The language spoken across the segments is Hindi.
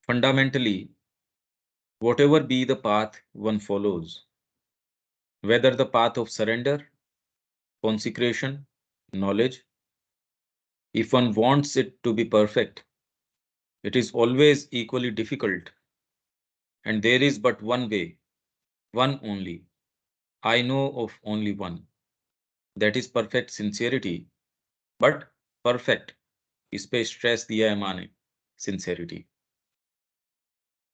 Fundamentally, whatever be the path one follows, whether the path of surrender, consecration, knowledge, if one wants it to be perfect, it is always equally difficult, and there is but one way, one only. I know of only one. That is perfect sincerity. But perfect, इस पे स्ट्रेस दिया है माँ ने, सिंसेरिटी।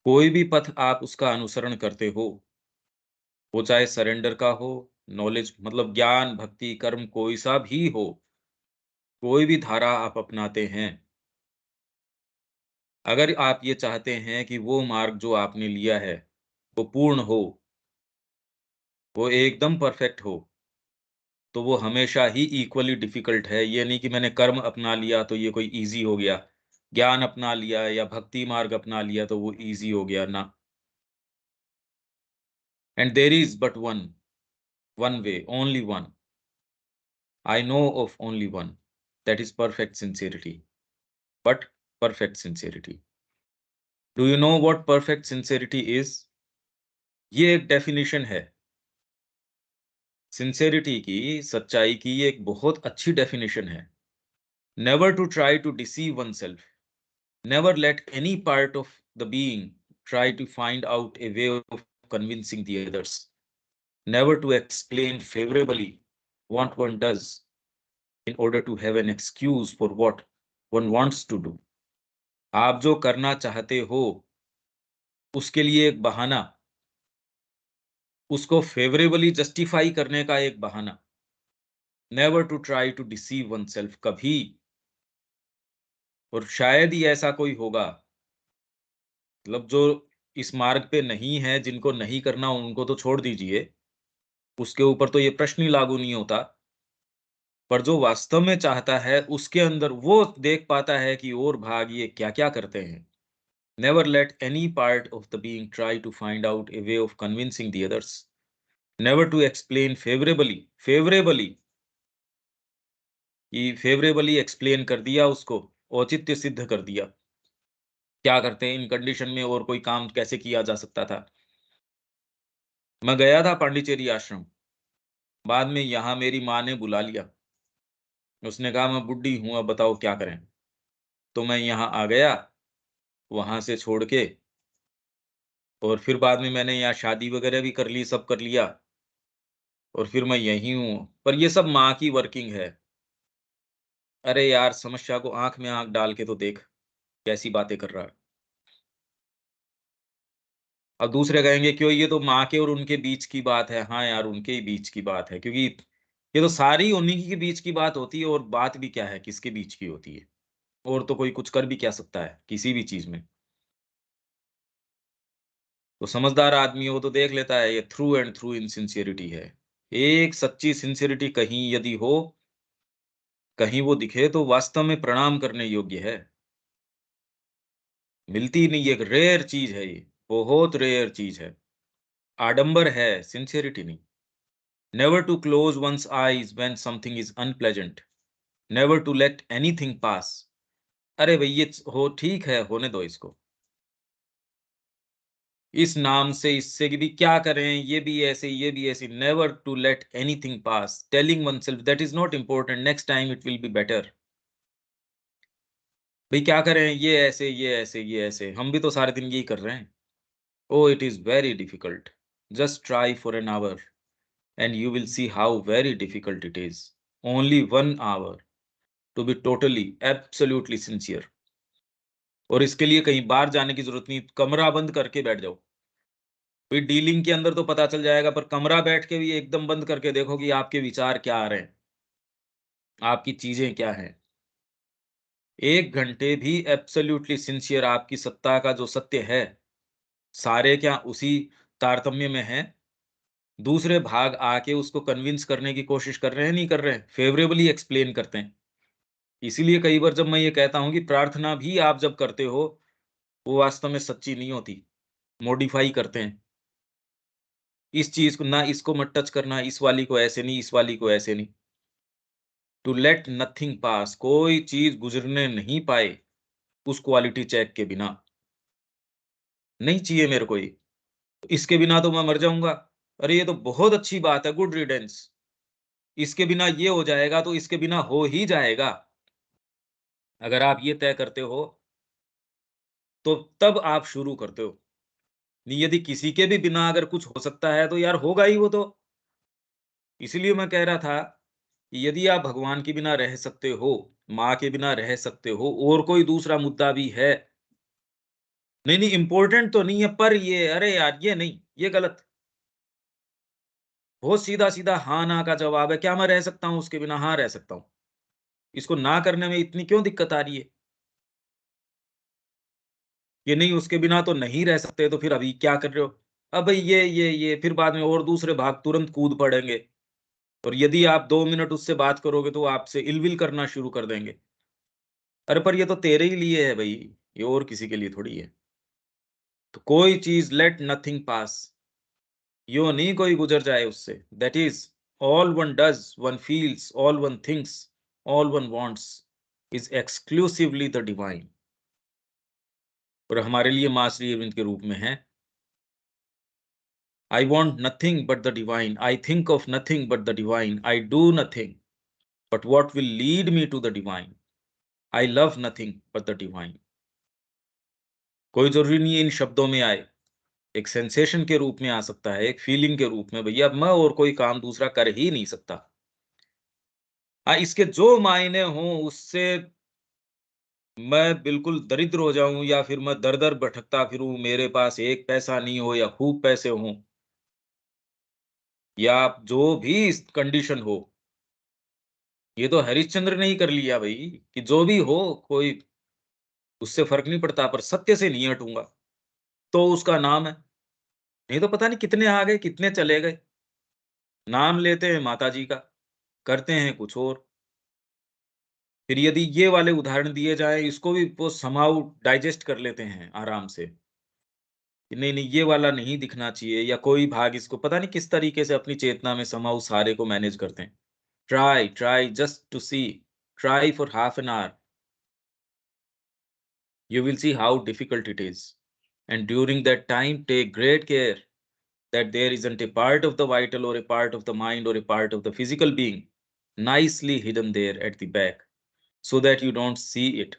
कोई भी पथ आप उसका अनुसरण करते हो, वो चाहे सरेंडर का हो, नॉलेज मतलब ज्ञान, भक्ति, कर्म कोई सा भी हो, कोई भी धारा आप अपनाते हैं, अगर आप ये चाहते हैं कि वो मार्ग जो आपने लिया है, वो पूर्ण हो, वो एकदम परफेक्ट हो, तो वो हमेशा ही इक्वली डिफिकल्ट है। ये नहीं कि मैंने कर्म अपना लिया तो ये कोई ईज़ी हो गया, ज्ञान अपना लिया या भक्ति मार्ग अपना लिया तो वो ईज़ी हो गया, ना। And there is but one way, only one. I know of only one. That is perfect sincerity. But perfect sincerity. Do you know what perfect sincerity is? ये एक डेफिनेशन है। सिंसेरिटी की, सच्चाई की ये एक बहुत अच्छी डेफिनेशन है। Never to try to deceive oneself. Never let any part of the being try to find out a way of convincing the others. Never to explain favorably what one does in order to have an excuse for what one wants to do. आप जो करना चाहते हो, उसके लिए एक बहाना, उसको फेवरेबली जस्टिफाई करने का एक बहाना। Never to try to deceive oneself, कभी। और शायद ही ऐसा कोई होगा, मतलब जो इस मार्ग पे नहीं है, जिनको नहीं करना उनको तो छोड़ दीजिए, उसके ऊपर तो ये प्रश्न ही लागू नहीं होता। पर जो वास्तव में चाहता है, उसके अंदर वो देख पाता है कि और भाग ये क्या-क्या करते हैं। Never let any part of the being try to find out a way of convincing the others. Never to explain favourably कि फेवरेबली एक्सप्लेन कर दिया उसको, औचित्य सिद्ध कर दिया। क्या करते हैं इन कंडीशन में और कोई काम कैसे किया जा सकता था? मैं गया था पांडिचेरी आश्रम, बाद में यहाँ मेरी माँ ने बुला लिया। उसने कहा मैं बुड्ढी हूँ, अब बताओ क्या करें? तो मैं यहाँ आ गया, वहाँ से छोड़ के, और फिर बाद में मैंने यहाँ शादी वगैरह भी कर ली, सब कर लिया, और फिर मैं यहीं हूँ। पर ये सब माँ की वर्किंग है। अरे यार, समस्या को आँख में आँख डाल के तो देख, कैसी बातें कर रहा है। अब दूसरे कहेंगे क्यों, ये तो माँ के और उनके बीच की बात है। हाँ यार, उनके ही बीच की बात है, क्योंकि ये तो सारी उन्हीं के बीच की बात होती है, और बात भी क्या है, किसके बीच की होती है? और तो कोई कुछ कर भी क्या सकता है, किसी भी चीज़ में? तो समझदार आदमी हो तो देख लेता है, ये थ्रू एंड थ्रू इनसिंसियरिटी है। एक सच्ची सिंसियरिटी कहीं यदि हो, कहीं वो दिखे तो वास्तव में प्रणाम करने योग्य है। मिलती नहीं, एक रेयर चीज़ है ये, बहुत रेयर चीज़ है। आडंबर है, सिंसियरिटी नहीं। Never to close one's eyes when something is unpleasant. Never to let anything pass. अरे भई ये हो ठीक है, होने दो इसको। इस नाम से इससे कि भी क्या करें, ये भी ऐसे, ये भी ऐसे। Never to let anything pass. Telling oneself that is not important, next time it will be better. भई क्या करें, ये ऐसे, ये ऐसे, ये ऐसे। हम भी तो सारे दिन यही कर रहे हैं। ओह! It is very difficult. Just try for an hour and you will see how very difficult it is. Only 1 hour to be totally, absolutely sincere. और इसके लिए कहीं बाहर जाने की ज़रूरत नहीं, कमरा बंद करके बैठ जाओ। फिर डीलिंग के अंदर तो पता चल जाएगा, पर कमरा बैठ के भी एकदम बंद करके देखो कि आपके विचार क्या आ रहे हैं, आपकी चीज़ें क्या हैं। 1 घंटे भी एब्सोल्यूटली सिंसियर आपकी सत्ता का जो सत्य है, सारे क्या उसी तारतम्य में हैं? दूसरे भाग आके उसको कन्विंस करने की कोशिश कर रहे हैं, नहीं कर रहे हैं? फेवरेबली एक्सप्लेन करते हैं। इसीलिए कई बार जब मैं ये कहता हूँ कि प्रार्थना भी आप जब करते हो, वो वास्तव में सच्ची नहीं होती, मॉडिफ़ाई करते हैं। इस चीज़ को ना, इसको मत टच करना, इस वाली को ऐसे नहीं, इस वाली को ऐसे नहीं। टू लेट नथिंग पास, कोई चीज़ गुज़रने नहीं पाए, उस क्वालिटी चेक के बिना। नहीं चाहिए मेरे को ये, तो इसके बिना तो मैं मर जाऊंगा। अरे ये तो बहुत अच्छी बात है, गुड रिडेंस। इसके बिना ये हो जाएगा तो इसके बिना हो ही जाएगा। अगर आप ये तय करते हो तो तब आप शुरू करते हो। नहीं, यदि किसी के भी बिना अगर कुछ हो सकता है तो यार होगा ही वो तो। इसीलिए मैं कह रहा था कि यदि आप भगवान के बिना रह सकते हो, माँ के बिना रह सकते हो, और कोई दूसरा मुद्दा भी है, नहीं नहीं इम्पोर्टेंट तो नहीं है, पर ये अरे यार ये नहीं, ये गलत। बहुत सीधा सीधा हाँ ना का जवाब है, क्या मैं रह सकता हूँ उसके बिना? हाँ रह सकता हूँ। इसको ना करने में इतनी क्यों दिक्कत आ रही है? ये नहीं उसके बिना तो नहीं रह सकते, तो फिर अभी क्या कर रहे हो? अब भाई ये फिर बाद में और दूसरे भाग तुरंत कूद पड़ेंगे। और यदि आप 2 मिनट उससे बात करोगे तो वो आपसे इलविल करना शुरू कर देंगे। अरे पर ये तो तेरे ही लिए है भाई, ये और किसी के लिए थोड़ी है। तो कोई चीज लेट नथिंग पास, यो नहीं कोई गुजर जाए उससे। That is all one does, one feels, all one thinks, all one wants is exclusively the divine. और हमारे लिए माँ श्री अरविंद के रूप में है, I want nothing but the divine. I think of nothing but the divine. I do nothing but what will lead me to the divine. I love nothing but the divine. कोई जरूरी नहीं है इन शब्दों में आए, एक सेंसेशन के रूप में आ सकता है, एक फीलिंग के रूप में। भैया मैं और कोई काम दूसरा कर ही नहीं सकता। हाँ, इसके जो मायने हों उससे मैं बिल्कुल दरिद्र हो जाऊं, या फिर मैं दर दर भटकता फिरूं, मेरे पास एक पैसा नहीं हो या खूब पैसे हों, या जो भी कंडीशन हो, ये तो हरिश्चंद्र ने ही कर लिया भाई, कि जो भी हो, कोई उससे फर्क नहीं पड़ता, पर सत्य से नहीं हटूंगा। तो उसका नाम है। नहीं तो पता नहीं कितने आ गए, कितने चले गए। नाम लेते हैं माता जी का, करते हैं कुछ और। फिर यदि ये वाले उदाहरण दिए जाए, इसको भी वो समाउ डाइजेस्ट कर लेते हैं आराम से, कि नहीं नहीं ये वाला नहीं दिखना चाहिए, या कोई भाग इसको पता नहीं किस तरीके से अपनी चेतना में समाउ सारे को मैनेज करते हैं। Try try just to see, try for half an hour, you will see how difficult it is. And during that time, take great care that there isn't a part of the vital or a part of the mind or a part of the physical being nicely hidden there at the back so that you don't see it.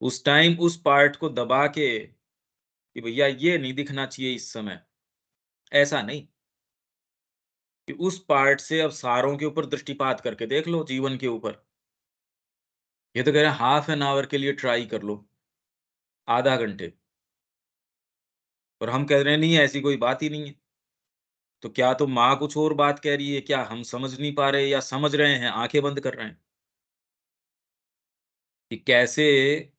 उस टाइम उस पार्ट को दबा के कि भैया ये नहीं दिखना चाहिए इस समय, ऐसा नहीं, कि उस पार्ट से अब सारों के ऊपर दृष्टिपात करके देख लो, जीवन के ऊपर। ये तो कह रहे हैं हाफ एन आवर के लिए ट्राई कर लो, आधा घंटे। और हम कह रहे हैं नहीं ऐसी कोई बात ही नहीं है। तो क्या तो माँ कुछ और बात कह रही है, क्या हम समझ नहीं पा रहे, या समझ रहे हैं आंखें बंद कर रहे हैं? कि कैसे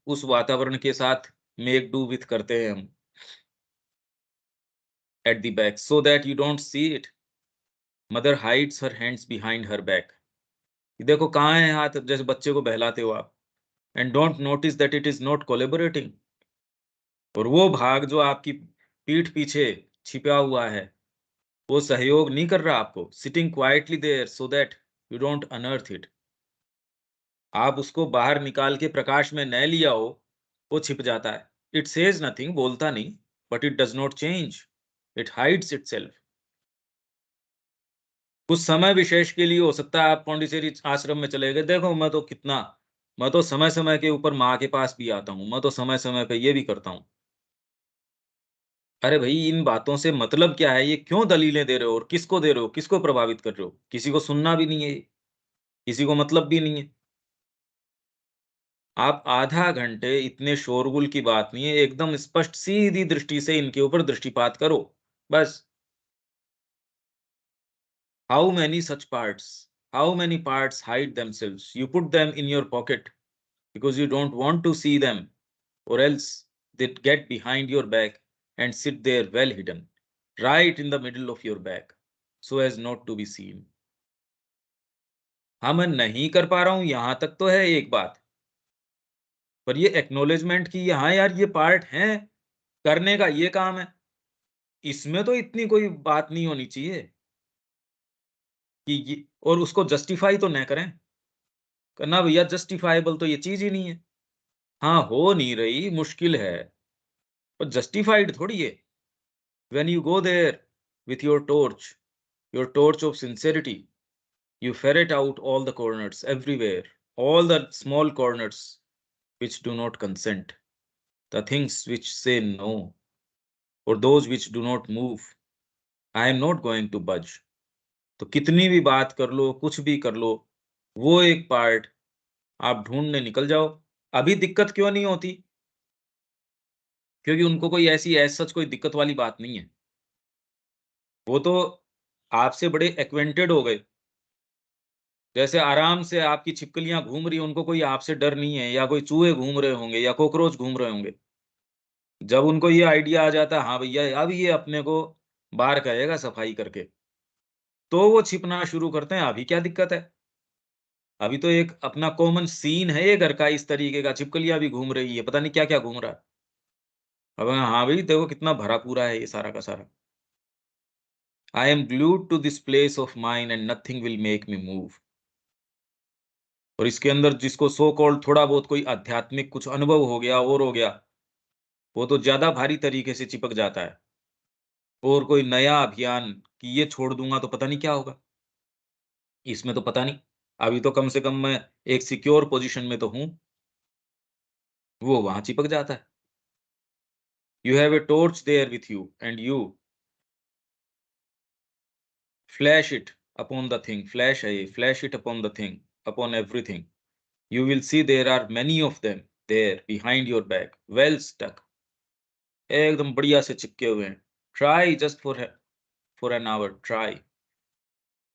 उस वातावरण के साथ मेक डू विथ करते हैं हम, at the back so that you don't see it. Mother hides her hands behind her back. देखो कहाँ है हाथ, जैसे बच्चे को बहलाते हो आप, and don't notice that it is not collaborating. और वो भाग जो आपकी पीठ पीछे छिपा हुआ है, वो सहयोग नहीं कर रहा आपको, sitting quietly there so that you don't unearth it. आप उसको बाहर निकाल के प्रकाश में न लिया हो, वो छिप जाता है। इट सेज नथिंग, बोलता नहीं, but it does not change, it hides itself. कुछ समय विशेष के लिए हो सकता है, आप पौंडीचेरी आश्रम में चले गए, देखो मैं तो समय समय के ऊपर माँ के पास भी आता हूँ, मैं तो समय समय पे ये भी करता हूँ। अरे भाई इन बातों से मतलब क्या है? ये क्यों दलीलें दे रहे हो, और किसको दे रहे हो, किसको प्रभावित कर रहे हो? किसी को सुनना भी नहीं है, किसी को मतलब भी नहीं है। आप आधा घंटे, इतने शोरगुल की बात नहीं है, एकदम स्पष्ट सीधी दृष्टि से इनके ऊपर दृष्टिपात करो, बस। How many such parts, how many parts hide themselves, you put them in your pocket because you don't want to see them, or else they get behind your back and sit there well hidden, right in the middle of your back, so as not to be seen। हाँ मैं नहीं कर पा रहा हूं, यहां तक तो है एक बात, पर ये एक्नोलेजमेंट की, हाँ यार ये पार्ट है, करने का ये काम है, इसमें तो इतनी कोई बात नहीं होनी चाहिए कि ये, और उसको जस्टिफाई तो न करें। करना भैया, जस्टिफाइबल तो ये चीज ही नहीं है। हाँ हो नहीं रही, मुश्किल है, और जस्टिफाइड थोड़ी है। When you go there with your torch of sincerity, you ferret out all the corners everywhere, all the small corners which do not consent, the things which say no, or those which do not move. I am not going to budge. तो कितनी भी बात कर लो, कुछ भी कर लो, वो एक पार्ट आप ढूंढने निकल जाओ। अभी दिक्कत क्यों नहीं होती? क्योंकि उनको कोई ऐसी एज सच कोई दिक्कत वाली बात नहीं है। वो तो आपसे बड़े एक्वेंटेड हो गए। जैसे आराम से आपकी छिपकलियां घूम रही हैं, उनको कोई आपसे डर नहीं है, या कोई चूहे घूम रहे होंगे या कॉकरोच घूम रहे होंगे। जब उनको ये आइडिया आ जाता है, हाँ भैया अब ये अपने को बाहर करेगा सफाई करके, तो वो छिपना शुरू करते हैं। अभी क्या दिक्कत है? अभी तो एक अपना कॉमन सीन है ये घर का, इस तरीके का छिपकलियां भी घूम रही है, पता नहीं क्या क्या घूम रहा है। अब हाँ भाई देखो कितना भरा पूरा है ये सारा का सारा। I am glued to this place of mine and nothing will make me move. और इसके अंदर जिसको सो कॉल्ड थोड़ा बहुत कोई आध्यात्मिक कुछ अनुभव हो गया और हो गया, वो तो ज्यादा भारी तरीके से चिपक जाता है। और कोई नया अभियान कि ये छोड़ दूंगा तो पता नहीं क्या होगा, इसमें तो पता नहीं। अभी तो कम से कम मैं एक सिक्योर पोजीशन में तो हूँ, वो वहां चिपक जाता है। You have a torch there with you and you flash it upon the thing. Flash है ये, flash it upon the thing, upon everything. You will see there are many of them there behind your back, well stuck, एकदम बढ़िया से चिपके हुए हैं। Try just for an hour, try,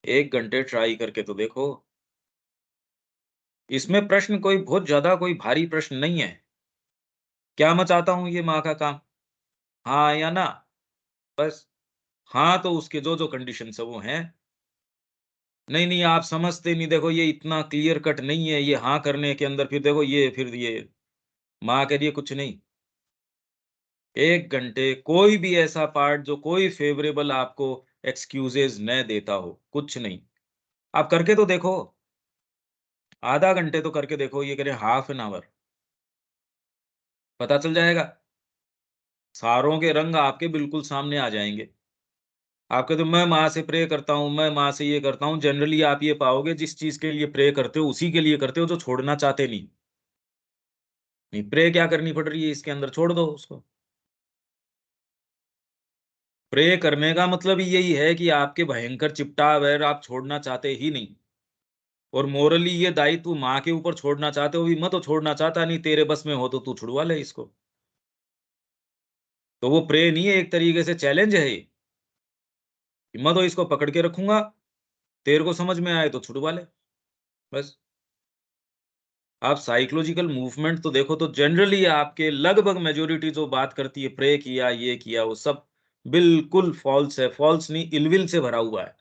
1 घंटे ट्राई करके तो देखो। इसमें प्रश्न कोई बहुत ज्यादा कोई भारी प्रश्न नहीं है। क्या मैं चाहता हूँ ये माँ का काम? हाँ या ना? बस। हाँ तो उसके जो जो कंडीशन है वो हैं। नहीं नहीं आप समझते नहीं, देखो ये इतना क्लियर कट नहीं है ये हाँ करने के अंदर, फिर देखो ये फिर ये माँ कह रही है कुछ नहीं। 1 घंटे कोई भी ऐसा पार्ट जो कोई फेवरेबल आपको एक्सक्यूजेज न देता हो, कुछ नहीं। आप करके तो देखो, आधा घंटे तो करके देखो, ये करें हाफ एन आवर, पता चल जाएगा। सारों के रंग आपके बिल्कुल सामने आ जाएंगे। आप कहते हो मैं माँ से प्रे करता हूँ, मैं माँ से ये करता हूँ, जनरली आप ये पाओगे जिस चीज के लिए प्रे करते हो उसी के लिए करते हो जो छोड़ना चाहते नहीं। नहीं प्रे क्या करनी पड़ रही है इसके अंदर, छोड़ दो उसको। प्रे करने का मतलब ही यही है कि आपके भयंकर चिपटाव है, आप छोड़ना चाहते ही नहीं। और मोरली ये दायित्व माँ के ऊपर छोड़ना चाहते हो भी, मैं तो छोड़ना चाहता नहीं, तेरे बस में हो तो तू छुड़वा ले इसको। तो वो प्रे नहीं है, एक तरीके से चैलेंज है ये, कि मैं तो इसको पकड़ के रखूंगा, तेरे को समझ में आए तो छुड़वा ले, बस। आप साइकोलॉजिकल मूवमेंट तो देखो तो जनरली आपके लगभग मेजोरिटी जो बात करती है प्रे किया ये किया वो सब बिल्कुल फॉल्स है। फॉल्स नहीं, इलविल से भरा हुआ है।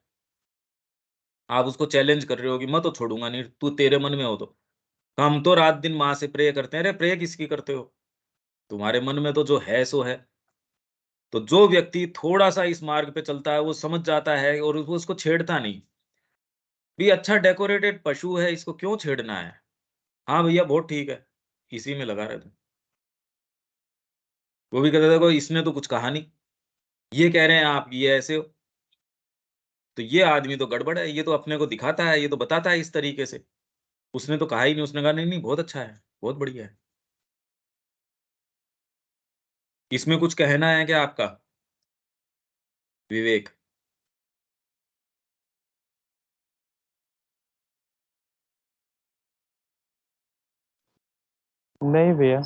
आप उसको चैलेंज कर रहे हो कि मैं तो छोड़ूंगा नहीं, तू तेरे मन में हो तो। हम तो रात दिन माँ से प्रे करते हैं, अरे प्रे किसकी करते हो? तुम्हारे मन में तो जो है सो है। तो जो व्यक्ति थोड़ा सा इस मार्ग पे चलता है वो समझ जाता है और वो उसको छेड़ता नहीं। भी अच्छा डेकोरेटेड पशु है, इसको क्यों छेड़ना है? हाँ भैया बहुत ठीक है, इसी में लगा रहता। वो भी कहता देखो इसने तो कुछ कहा नहीं, ये कह रहे हैं आप ये ऐसे हो, तो ये आदमी तो गड़बड़ है, ये तो अपने को दिखाता है, ये तो बताता है इस तरीके से। उसने तो कहा ही नहीं, उसने कहा नहीं नहीं बहुत अच्छा है, बहुत बढ़िया है। इसमें कुछ कहना है क्या आपका, विवेक? नहीं भैया।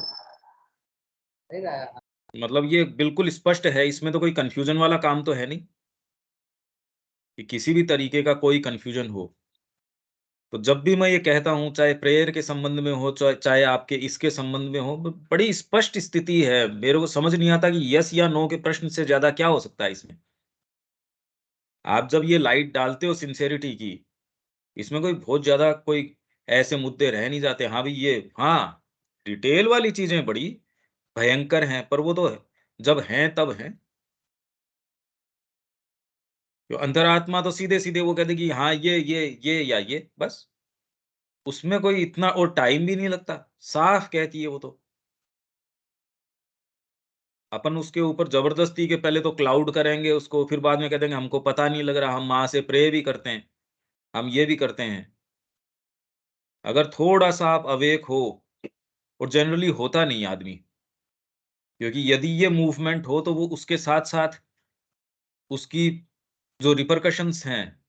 मतलब ये बिल्कुल स्पष्ट है, इसमें तो कोई कंफ्यूजन वाला काम तो है नहीं कि किसी भी तरीके का कोई कंफ्यूजन हो। तो जब भी मैं ये कहता हूँ, चाहे प्रेयर के संबंध में हो, चाहे चाहे आपके इसके संबंध में हो, बड़ी स्पष्ट स्थिति है। मेरे को समझ नहीं आता कि यस या नो के प्रश्न से ज्यादा क्या हो सकता है इसमें। आप जब ये लाइट डालते हो सिंसेरिटी की, इसमें कोई बहुत ज्यादा कोई ऐसे मुद्दे रह नहीं जाते। हाँ भाई ये, हाँ डिटेल वाली चीजें बड़ी भयंकर हैं, पर वो तो जब हैं तब हैं। तो अंतरात्मा तो सीधे सीधे वो कहते कि हाँ ये या ये, बस। उसमें कोई इतना और टाइम भी नहीं लगता, साफ कहती है वो तो। अपन उसके ऊपर जबरदस्ती के पहले तो क्लाउड करेंगे उसको, फिर बाद में कह देंगे हमको पता नहीं लग रहा, हम माँ से प्रे भी करते हैं, हम ये भी करते हैं। अगर थोड़ा-सा आप अवेक हो, और जनरली होता नहीं आदमी, क्योंकि यदि ये मूवमेंट हो तो वो उसके साथ-साथ उसकी जो रिपरकशंस हैं,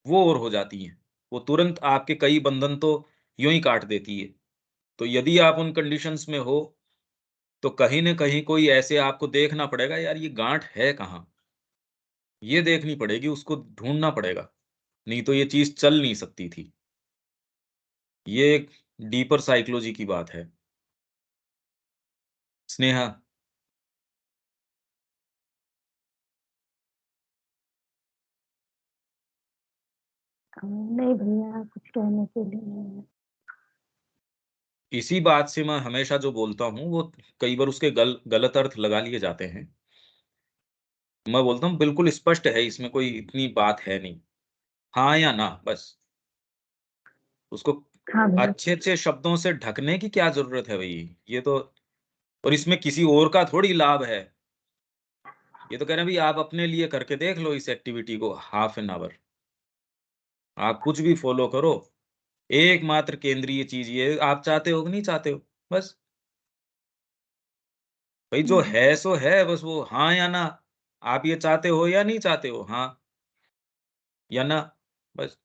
वो और हो जाती हैं। वो तुरंत आपके कई बंधन तो यूँ ही काट देती है। तो यदि आप उन कंडीशंस में हो, तो कहीं न कहीं कोई ऐसे आपको देखना पड़ेगा, यार ये गाँठ है कहाँ? ये देखनी पड़ेगी, उसको ढूँढना पड़ेगा, नहीं तो ये चीज़ चल नहीं सकती थी। ये एक डीपर साइकोलॉजी की बात है। स्नेहा, नहीं भैया, कुछ कहने के लिए नहीं है। इसी बात से मैं हमेशा जो बोलता हूँ, वो कई बार उसके गलत अर्थ लगा लिए जाते हैं। मैं बोलता हूँ बिल्कुल स्पष्ट है, इसमें कोई इतनी बात है नहीं। हाँ या ना, बस। उसको हाँ भैया। अच्छे-अच्छे शब्दों से ढकने की क्या ज़रूरत है भई? ये तो, और इसमें किसी और का थोड़ी लाभ है। ये तो कह रहे हैं भई आप अपने लिए करके देख लो इस एक्टिविटी को हाफ एन आवर। आप कुछ भी फ़ॉलो करो, एकमात्र केंद्रीय चीज़ ये है, आप चाहते हो कि नहीं चाहते हो? बस। भई जो हम्म, है सो है, बस वो हाँ या ना। आप ये चाहते हो या नहीं चाहते हो? हाँ या ना, बस।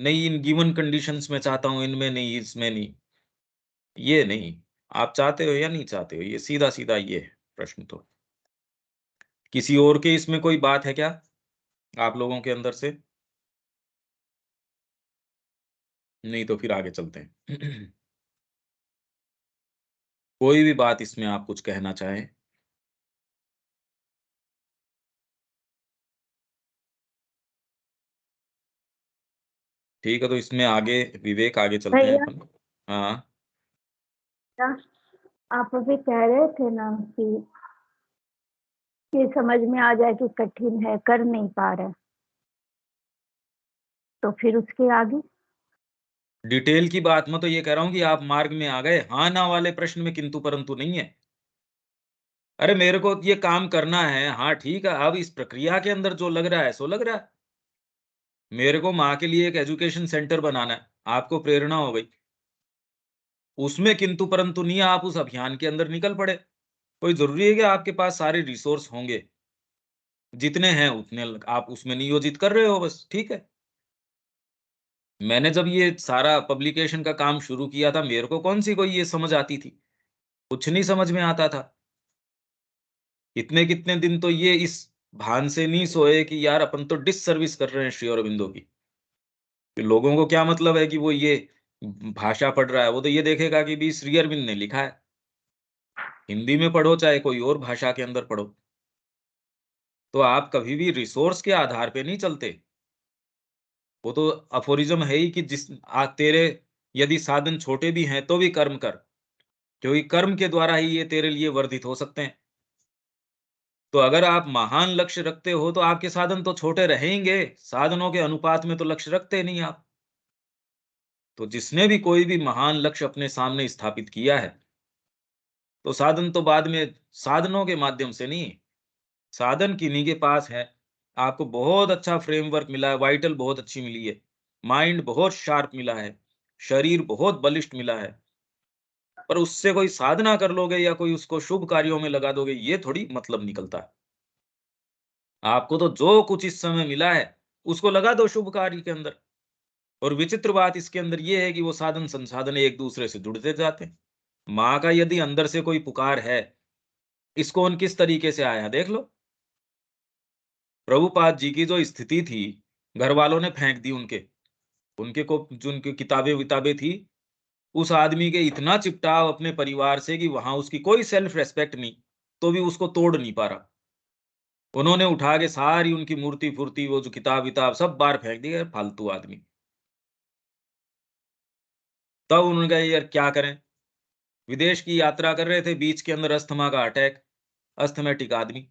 नहीं, इन गिवन कंडीशंस में चाहता हूँ, इनमें नहीं, इसमें नहीं। ये नहीं, आप चाहते हो या नहीं चाहते हो? ये सीधा-सीधा ये है प्रश्न तो। किसी और के इसमें कोई बात है क्या? आप लोगों के अंदर से? नहीं तो फिर आगे चलते हैं। कोई भी बात इसमें आप कुछ कहना चाहें? ठीक है, तो इसमें आगे विवेक, आगे चलते हैं भैया, अपन। हाँ, क्या आप अभी कह रहे थे ना कि समझ में आ जाए कि कठिन है, कर नहीं पा रहे, तो फिर उसके आगे? डिटेल की बात मैं तो ये कह रहा हूँ कि आप मार्ग में आ गए, हाँ-ना वाले प्रश्न में किंतु-परंतु नहीं है। अरे मेरे को ये काम करना है, हाँ ठीक है, अब इस प्रक्रिया के अंदर जो लग रहा है, सो लग रहा है। मेरे को माँ के लिए एक एजुकेशन सेंटर बनाना है, आपको प्रेरणा हो गई। उसमें किंतु परंतु नहीं है, आप उस अभियान के अंदर निकल पड़े। कोई ज़रूरी है कि आपके पास सारे रिसोर्स होंगे, जितने हैं उतने आप उसमें नियोजित कर रहे हो बस, ठीक है। मैंने जब ये सारा पब्लिकेशन का काम शुरू किया था, मेरे को कौन-सी कोई ये समझ आती थी? कुछ नहीं समझ में आता था। इतने कितने दिन तो ये इस भान से नहीं सोए कि यार अपन तो डिससर्विस कर रहे हैं श्री अरबिंदो की। कि लोगों को क्या मतलब है कि वो ये भाषा पढ़ रहा है, वो तो ये देखेगा कि भी श्री अरविंद ने लिखा है। हिंदी में पढ़ो चाहे कोई और भाषा के अंदर पढ़ो। तो आप कभी भी रिसोर्स के आधार पे नहीं चलते। वो तो अफ़ोरिज़्म है ही कि तेरे यदि साधन छोटे भी हैं तो भी कर्म कर, क्योंकि कर्म के द्वारा ही ये तेरे लिए वर्धित हो सकते हैं। तो अगर आप महान लक्ष्य रखते हो तो आपके साधन तो छोटे रहेंगे, साधनों के अनुपात में तो लक्ष्य रखते नहीं आप। तो जिसने भी कोई भी महान लक्ष्य अपने सामने स्थापित किया है, तो साधन तो बाद में साधनों के माध्यम से नहीं, साधन किन्हीं के पास है। आपको बहुत अच्छा फ्रेमवर्क मिला है, वाइटल बहुत अच्छी मिली है, माइंड बहुत शार्प मिला है, शरीर बहुत बलिष्ठ मिला है, पर उससे कोई साधना कर लोगे या कोई उसको शुभ कार्यों में लगा दोगे, ये थोड़ी मतलब निकलता है। आपको तो जो कुछ इस समय मिला है, उसको लगा दो शुभ कार्य के अंदर। और विचित्र बात इसके अंदर ये है कि वो साधन-संसाधन एक-दूसरे से जुड़ते जाते हैं। माँ का यदि अंदर से कोई पुकार है, इस्कॉन किस तरीके से आया देख लो। प्रभुपाद जी की जो स्थिति थी, घरवालों ने फेंक दी उनके। उनके को जो उनकी किताबें-विताबें थी, उस आदमी के इतना चिपटाव अपने परिवार से कि वहाँ उसकी कोई सेल्फ रिस्पेक्ट नहीं, तो भी उसको तोड़ नहीं पा रहा। उन्होंने उठा के सारी उनकी मूर्ति-फूर्ति, वो जो किताब-विताब सब बाहर फेंक दी, फालतू आदमी। तब उन्होंने कहा यार क्या करें? विदेश की यात्रा कर रहे थे, बीच के अंदर अस्थमा का अटैक, अस्थमैटिक आदमी,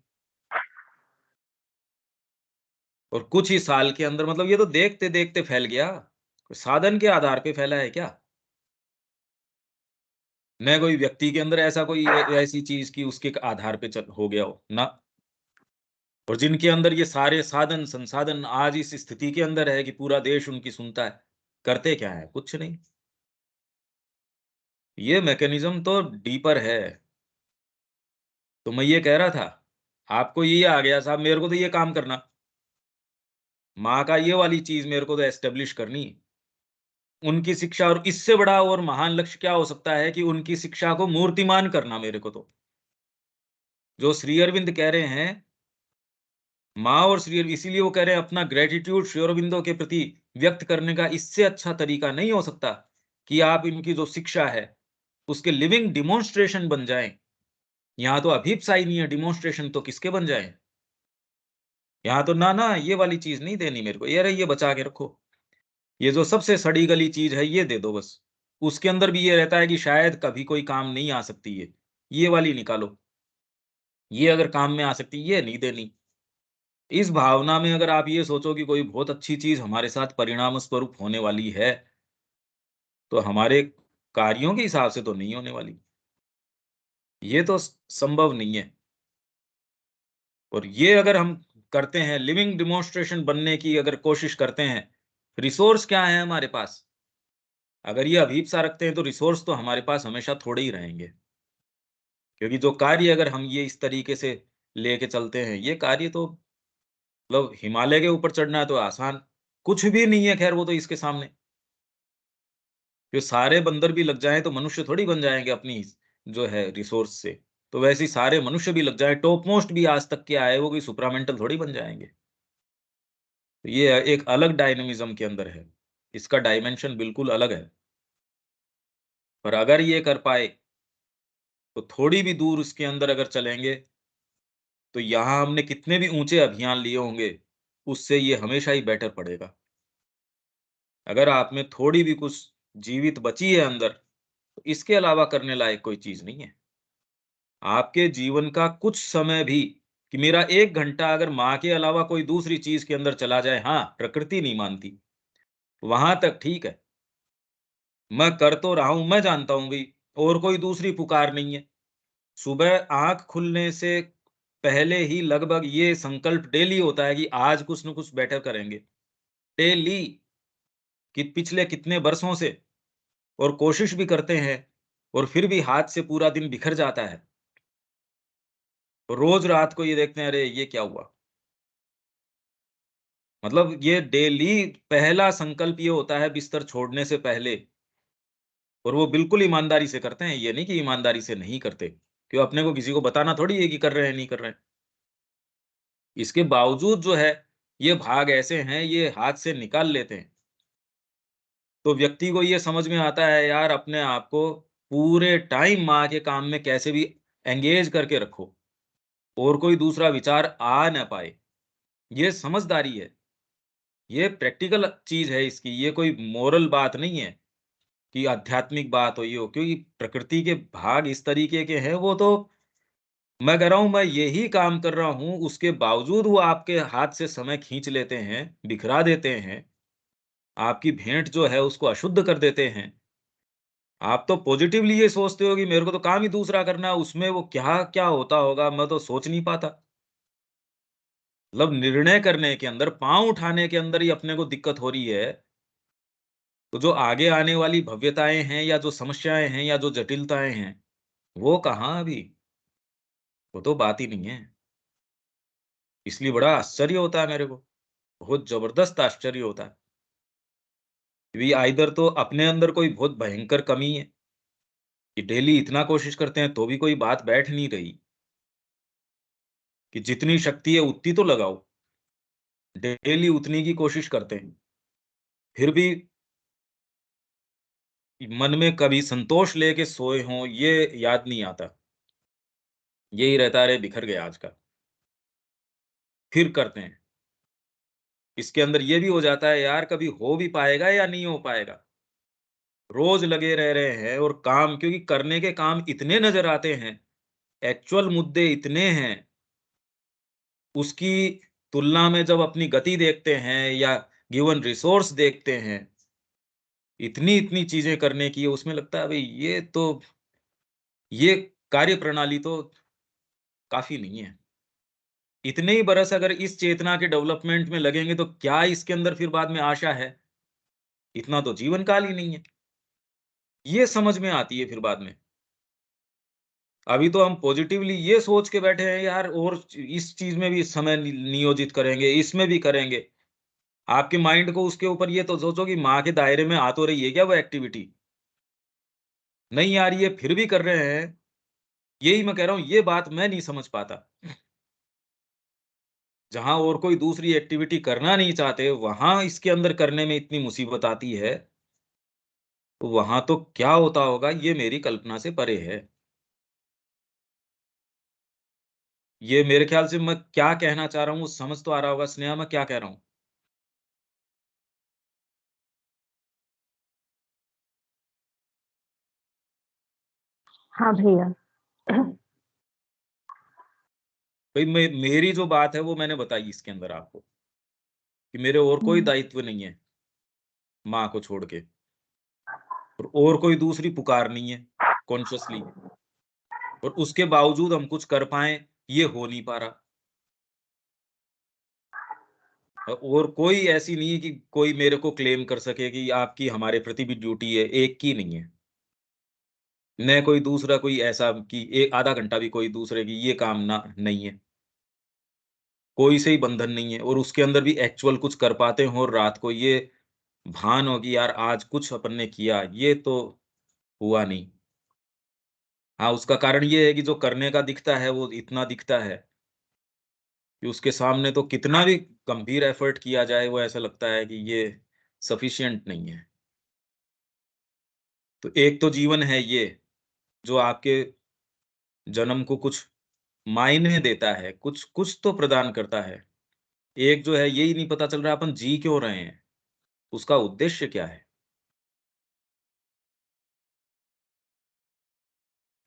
और कुछ ही साल के अंदर, मतलब ये तो देखते-देखते फैल गया। कोई साधन के आधार पे फैला है क्या? न कोई व्यक्ति के अंदर ऐसा कोई ऐसी चीज की उसके आधार पे हो गया हो ना। और जिनके अंदर ये सारे साधन संसाधन आज इस स्थिति के अंदर है कि पूरा देश उनकी सुनता है, करते क्या है? कुछ नहीं। ये मैकेनिज्म तो डीपर है। तो मैं ये कह रहा था, आपको ये आ गया साहब, मेरे को तो ये काम करना, माँ का ये वाली चीज मेरे को तो एस्टेब्लिश करनी, उनकी शिक्षा। और इससे बड़ा और महान लक्ष्य क्या हो सकता है कि उनकी शिक्षा को मूर्तिमान करना मेरे को तो। जो श्री अरविंद कह रहे हैं, माँ और श्री अरविंद, इसीलिए वो कह रहे हैं अपना ग्रेटिट्यूड श्री अरविंदो के प्रति व्यक्त करने का इससे अच्छा तरीका नहीं हो सकता कि आप इनकी जो शिक्षा है उसके लिविंग डिमॉन्स्ट्रेशन बन जाएं। यहाँ तो अभीप्सा ही नहीं है, डिमॉन्स्ट्रेशन तो किसके बन जाएं? यहाँ तो ना ना ये वाली चीज नहीं देनी मेरे को, ये रही, ये बचा के रखो। ये जो सबसे सड़ी गली चीज है ये दे दो बस। उसके अंदर भी ये रहता है कि शायद कभी कोई काम नहीं आ सकती है, ये वाली निकालो। ये अगर काम में आ सकती ये नहीं देनी। इस भावना में अगर आप ये सोचो कि कोई बहुत अच्छी चीज हमारे साथ परिणाम स्वरूप होने वाली है, तो हमारे कार्यों के हिसाब से तो नहीं होने वाली। ये तो संभव नहीं है। और ये अगर हम करते हैं, लिविंग डिमॉन्स्ट्रेशन बनने की अगर कोशिश करते हैं, रिसोर्स क्या है हमारे पास? अगर ये अभीप्सा रखते हैं तो रिसोर्स तो हमारे पास हमेशा थोड़े ही रहेंगे। क्योंकि जो कार्य अगर हम ये इस तरीके से लेके चलते हैं, ये कार्य तो मतलब हिमालय के ऊपर चढ़ना है तो आसान, कुछ भी नहीं है खैर वो तो इसके सामने। जो सारे बंदर भी लग जाएँ तो मनुष्य थोड़ी बन जाएँगे अपनी जो है रिसोर्स से। तो वैसे ही सारे मनुष्य भी लग जाएँ, टॉप मोस्ट भी आज तक के आए, वो कोई सुप्रामेंटल थोड़ी बन जाएँगे। तो ये एक अलग डायनामिज़्म के अंदर है। इसका डायमेंशन बिल्कुल अलग है। पर अगर ये कर पाए, तो थोड़ी भी दूर उसके अंदर अगर चलेंगे, तो यहाँ हमने कितने भी ऊँचे अभियान लिए होंगे, उससे ये हमेशा ही बेटर पड़ेगा। अगर आप में थोड़ी भी कुछ जीवित बची है अंदर, तो इसके अलावा करने लायक कोई चीज़ नहीं है। आपके जीवन का कुछ समय भी, कि मेरा 1 घंटा अगर माँ के अलावा कोई दूसरी चीज़ के अंदर चला जाए, हाँ, प्रकृति नहीं मानती, वहाँ तक ठीक है। मैं कर तो रहा हूँ, मैं जानता हूँ भई, और कोई दूसरी पुकार नहीं है। सुबह आँख खुलने से पहले ही लगभग ये संकल्प डेली होता है कि आज कुछ न कुछ बेटर करेंगे। डेली, कि पिछले कितने बरसों से, और कोशिश भी करते हैं, और फिर भी हाथ से पूरा दिन बिखर जाता है। रोज़ रात को ये देखते हैं, अरे! ये क्या हुआ? मतलब ये डेली पहला संकल्प ये होता है बिस्तर छोड़ने से पहले, और वो बिल्कुल ईमानदारी से करते हैं, ये नहीं कि ईमानदारी से नहीं करते, क्यों अपने को किसी को बताना थोड़ी है कि कर रहे हैं, नहीं कर रहे हैं। इसके बावजूद जो है, ये भाग ऐसे हैं, ये हाथ से निकाल लेते हैं। तो व्यक्ति को ये समझ में आता है यार अपने आप को पूरे टाइम माँ के काम में कैसे भी एंगेज करके रखो, और कोई दूसरा विचार आ ना पाए। ये समझदारी है, ये प्रैक्टिकल चीज़ है इसकी, ये कोई मोरल बात नहीं है। कि आध्यात्मिक बात हुई हो, क्योंकि प्रकृति के भाग इस तरीके के हैं, वो तो मैं कह रहा हूँ मैं यही काम कर रहा हूँ, उसके बावजूद वो आपके हाथ से समय खींच लेते हैं, बिखरा देते हैं, आपकी भेंट जो है उसको अशुद्ध कर देते हैं। आप तो पॉजिटिवली ये सोचते हो कि मेरे को तो काम ही दूसरा करना है, उसमें वो क्या-क्या होता होगा मैं तो सोच नहीं पाता। मतलब निर्णय करने के अंदर, पाँव उठाने के अंदर ही अपने को दिक्कत हो रही है, तो जो आगे आने वाली भव्यताएँ हैं या जो समस्याएँ हैं या जो जटिलताएँ हैं, वो कहाँ अभी? वो तो बात ही नहीं है। इसलिए बड़ा आश्चर्य होता है मेरे को, बहुत ज़बरदस्त आश्चर्य होता है। कि आइदर तो अपने अंदर कोई बहुत भयंकर कमी है, कि डेली इतना कोशिश करते हैं तो भी कोई बात बैठ नहीं रही, कि जितनी शक्ति है उतनी तो लगाओ, डेली उतनी की कोशिश करते हैं। फिर भी मन में कभी संतोष लेके सोए हों, ये याद नहीं आता। यही रहता है, अरे बिखर गया आज का, फिर करते हैं। इसके अंदर ये भी हो जाता है यार कभी हो भी पाएगा या नहीं हो पाएगा। रोज़ लगे रह रहे हैं और काम, क्योंकि करने के काम इतने नज़र आते हैं, एक्चुअल मुद्दे इतने हैं, उसकी तुलना में जब अपनी गति देखते हैं या गिवन रिसोर्स देखते हैं, इतनी-इतनी चीज़ें करने की है, उसमें लगता है भई ये तो ये कार्यप्रणाली तो काफ़ी नहीं है। इतने ही बरस अगर इस चेतना के डेवलपमेंट में लगेंगे तो क्या इसके अंदर फिर बाद में आशा है? इतना तो जीवन काल ही नहीं है। ये समझ में आती है फिर बाद में। अभी तो हम पॉजिटिवली ये सोच के बैठे हैं यार और इस चीज़ में भी समय नियोजित करेंगे, इसमें भी करेंगे। आपके माइंड को उसके ऊपर ये तो सोचो कि माँ के दायरे में आ तो रही है क्या वो एक्टिविटी? नहीं आ रही है फिर भी कर रहे हैं। यही मैं कह रहा हूँ ये बात मैं नहीं समझ पाता। जहाँ और कोई दूसरी एक्टिविटी करना नहीं चाहते, वहाँ इसके अंदर करने में इतनी मुसीबत आती है, तो वहाँ तो क्या होता होगा ये मेरी कल्पना से परे है। ये मेरे ख्याल से मैं क्या कहना चाह रहा हूँ, समझ तो आ रहा होगा स्नेहा मैं क्या कह रहा हूँ? हाँ भैया। भई मेरी जो बात है वो मैंने बताई इसके अंदर आपको, कि मेरे और कोई हुँ, दायित्व नहीं है, माँ को छोड़ के और कोई दूसरी पुकार नहीं है, कॉन्शियसली और उसके बावजूद हम कुछ कर पाएँ, ये हो नहीं पा रहा। और कोई ऐसी नहीं है कि कोई मेरे को क्लेम कर सके कि आपकी हमारे प्रति भी ड्यूटी है, एक की नहीं है। न कोई दूसरा कोई ऐसा कि आधा घंटा भी कोई दूसरे की ये काम ना नहीं है। कोई से ही बंधन नहीं है और उसके अंदर भी एक्चुअल कुछ कर पाते हो और रात को ये भान हो कि यार आज कुछ अपन ने किया, ये तो हुआ नहीं। हाँ, उसका कारण ये है कि जो करने का दिखता है वो इतना दिखता है कि उसके सामने तो कितना भी गंभीर एफर्ट किया जाए, वो ऐसा लगता है कि ये सफिशिएंट नहीं है। तो एक तो जीवन है ये, जो आपके जन्म को कुछ मायने देता है, कुछ कुछ तो प्रदान करता है। एक जो है यही नहीं पता चल रहा अपन जी क्यों रहे हैं? उसका उद्देश्य क्या है?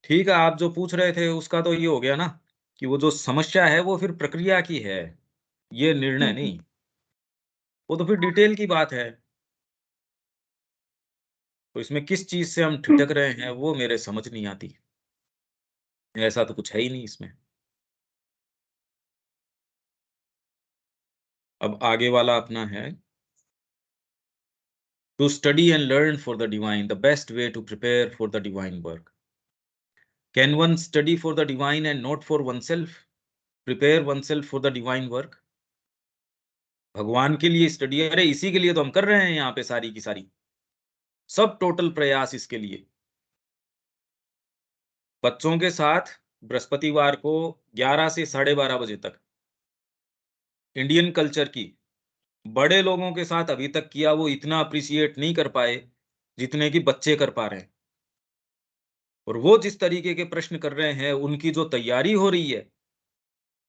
ठीक है, आप जो पूछ रहे थे उसका तो ये हो गया ना, कि वो जो समस्या है वो फिर प्रक्रिया की है, ये निर्णय हुँ, हुँ। नहीं। वो तो फिर डिटेल की बात है। तो इसमें किस चीज़ से हम ठिठक रहे हैं वो मेरे समझ नहीं आती। ऐसा तो कुछ है ही नहीं इसमें। अब आगे वाला अपना है, to study and learn for the divine, the best way to prepare for the divine work. Can one study for the divine and not for oneself? Prepare oneself for the divine work? भगवान के लिए स्टडी, अरे इसी के लिए तो हम कर रहे हैं यहाँ पे सारी की सारी। सब टोटल प्रयास इसके लिए। बच्चों के साथ बृहस्पतिवार को 11 से 12:30 बजे तक इंडियन कल्चर की, बड़े लोगों के साथ अभी तक किया वो इतना अप्रिशिएट नहीं कर पाए, जितने कि बच्चे कर पा रहे हैं। और वो जिस तरीके के प्रश्न कर रहे हैं, उनकी जो तैयारी हो रही है,